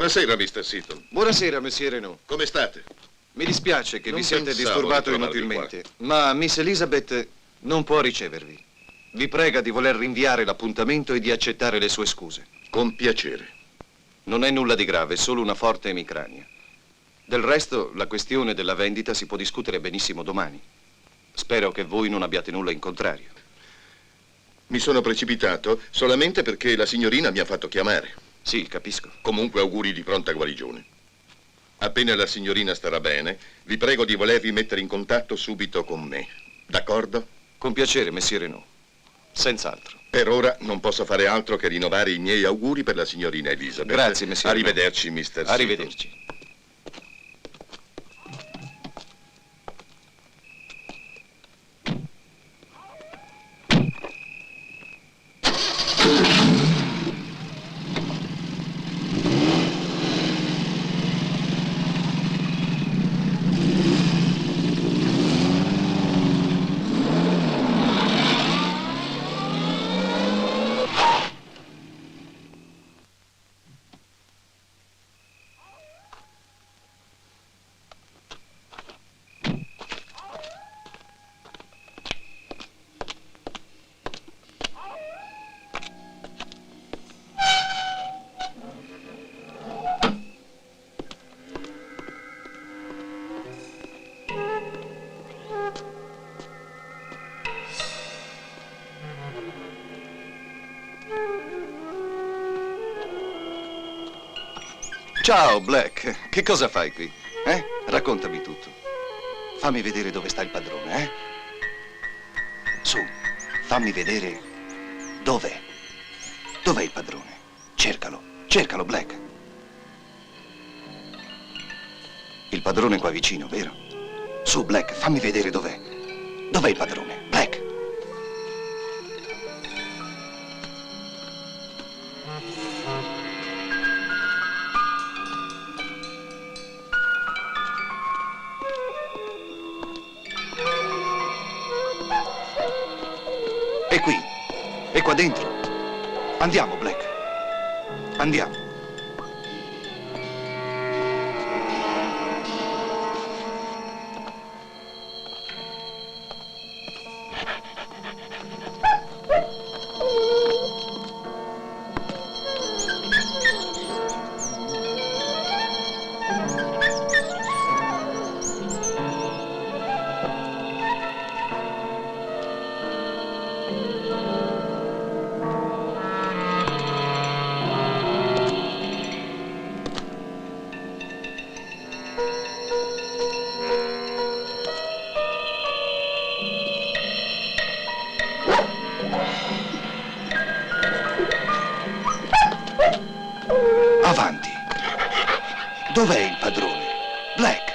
Buonasera, Mr. Seaton. Buonasera, Monsieur Renaud. Come state? Mi dispiace che Non vi siate pensavo disturbato di trovarvi inutilmente, ma Miss Elizabeth non può ricevervi. Vi prega di voler rinviare l'appuntamento e di accettare le sue scuse. Con piacere. Non è nulla di grave, solo una forte emicrania. Del resto, la questione della vendita si può discutere benissimo domani. Spero che voi non abbiate nulla in contrario. Mi sono precipitato solamente perché la signorina mi ha fatto chiamare. Sì, capisco. Comunque auguri di pronta guarigione. Appena la signorina starà bene, vi prego di volervi mettere in contatto subito con me. D'accordo? Con piacere, Monsieur Renaud. Senz'altro. Per ora non posso fare altro che rinnovare i miei auguri per la signorina Elizabeth. Grazie, Monsieur Renaud. Arrivederci, Mr. Seaton. Arrivederci. Ciao, Black. Che cosa fai qui? Raccontami tutto. Fammi vedere dove sta il padrone, Su, fammi vedere dov'è. Dov'è il padrone? Cercalo, cercalo, Black. Il padrone è qua vicino, vero? Su, Black, fammi vedere dov'è. Dov'è il padrone? Black. È qui, è qua dentro. Andiamo, Black. Andiamo. Avanti. Dov'è il padrone? Black.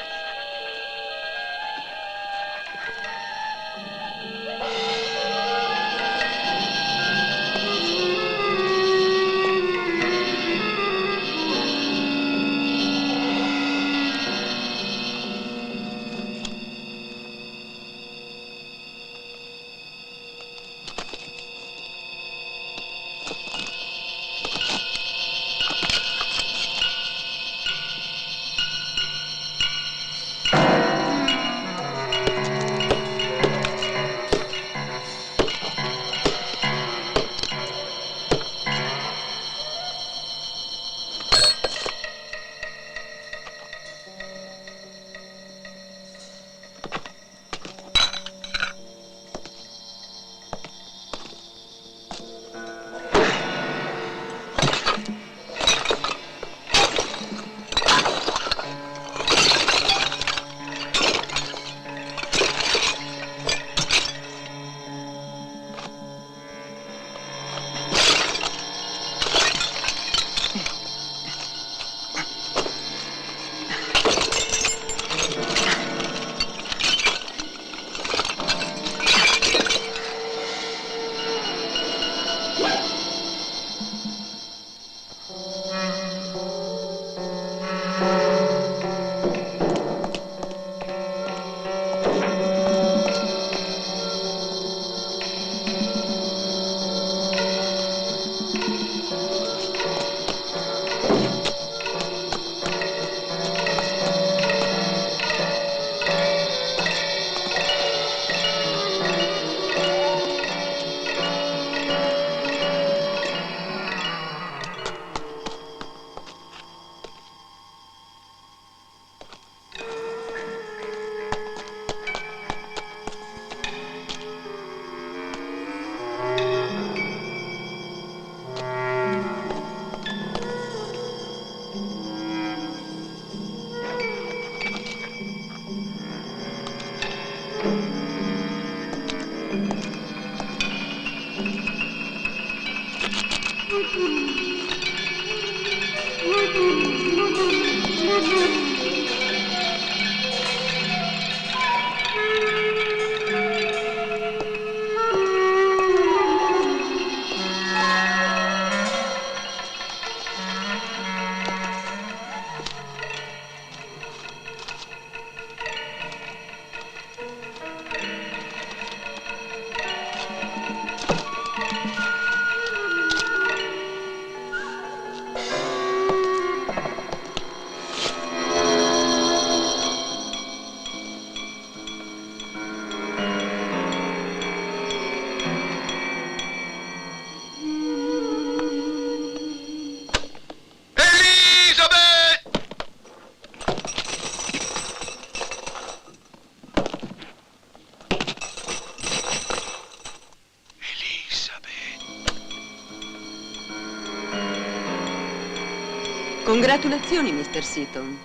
Congratulazioni, Mr. Seaton.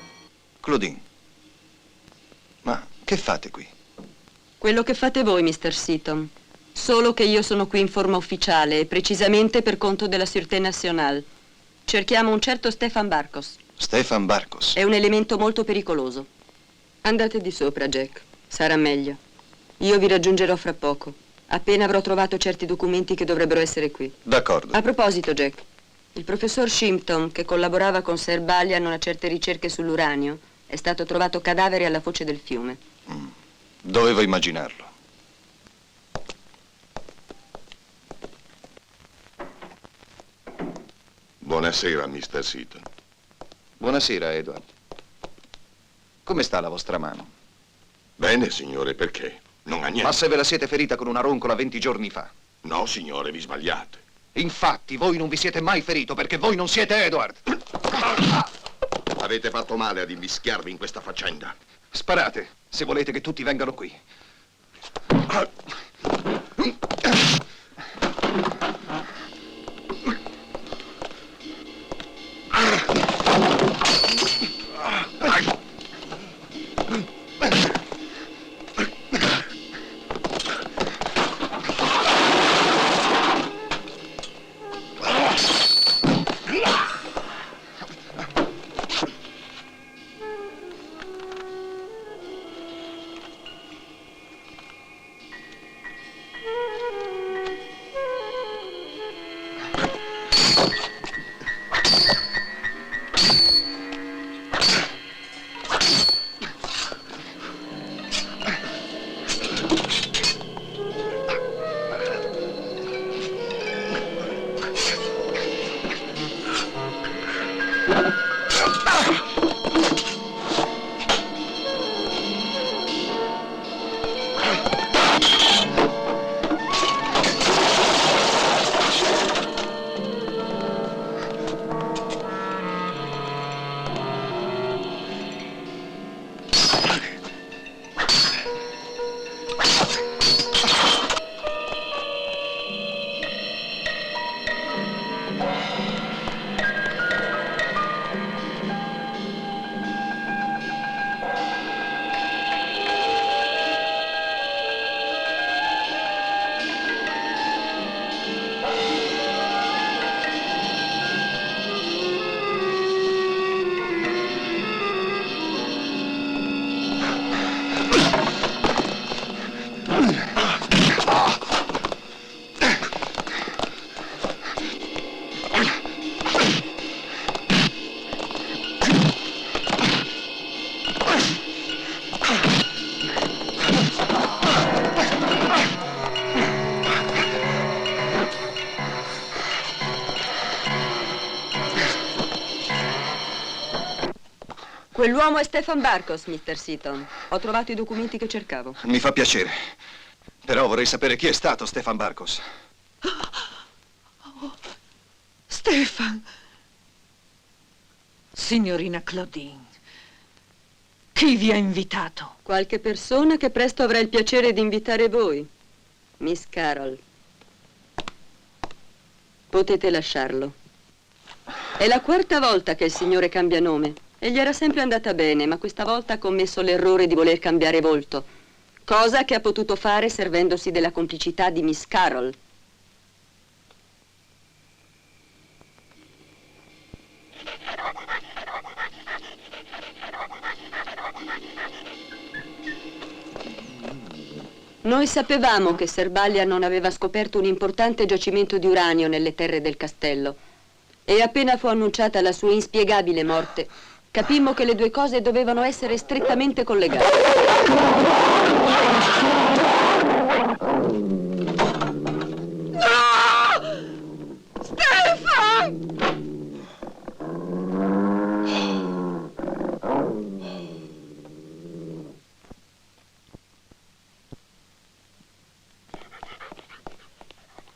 Claudine, ma che fate qui? Quello che fate voi, Mr. Seaton. Solo che io sono qui in forma ufficiale e precisamente per conto della Sûreté Nationale. Cerchiamo un certo Stefan Barkos. Stefan Barkos? È un elemento molto pericoloso. Andate di sopra, Jack. Sarà meglio. Io vi raggiungerò fra poco. Appena avrò trovato certi documenti che dovrebbero essere qui. D'accordo. A proposito, Jack, il professor Shimpton, che collaborava con Sir Balian a certe ricerche sull'uranio, è stato trovato cadavere alla foce del fiume. Dovevo immaginarlo. Buonasera, Mr. Seaton. Buonasera, Edward. Come sta la vostra mano? Bene, signore, perché? Non ha niente. Ma se ve la siete ferita con una roncola 20 giorni fa? No, signore, vi sbagliate. Infatti, voi non vi siete mai ferito perché voi non siete Edward. Avete fatto male ad immischiarvi in questa faccenda. Sparate, se volete che tutti vengano qui. Quell'uomo è Stefan Barkos, Mr. Seaton. Ho trovato i documenti che cercavo. Mi fa piacere. Però vorrei sapere chi è stato Stefan Barkos. Oh, Stefan! Signorina Claudine, chi vi ha invitato? Qualche persona che presto avrà il piacere di invitare voi. Miss Carroll. Potete lasciarlo. È la quarta volta che il signore cambia nome. E gli era sempre andata bene, ma questa volta ha commesso l'errore di voler cambiare volto. Cosa che ha potuto fare servendosi della complicità di Miss Carroll. Noi sapevamo che Serbalia non aveva scoperto un importante giacimento di uranio nelle terre del castello. E appena fu annunciata la sua inspiegabile morte, capimmo che le due cose dovevano essere strettamente collegate.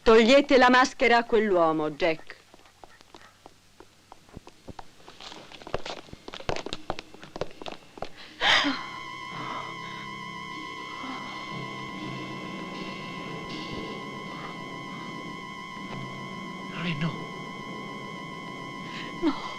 Togliete la maschera a quell'uomo, Jack. No.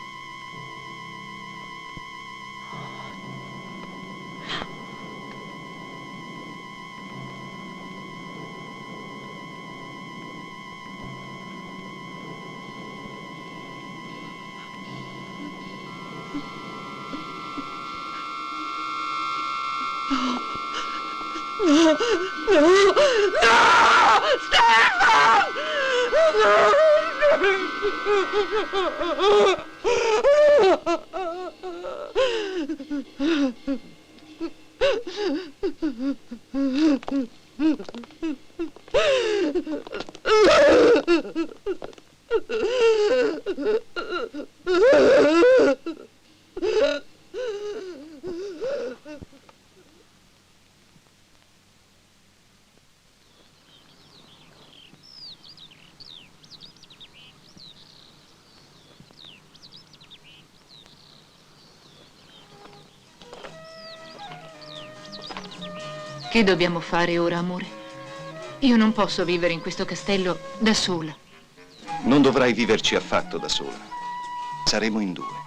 Che dobbiamo fare ora, amore? Io non posso vivere in questo castello da sola. Non dovrai viverci affatto da sola. Saremo in due.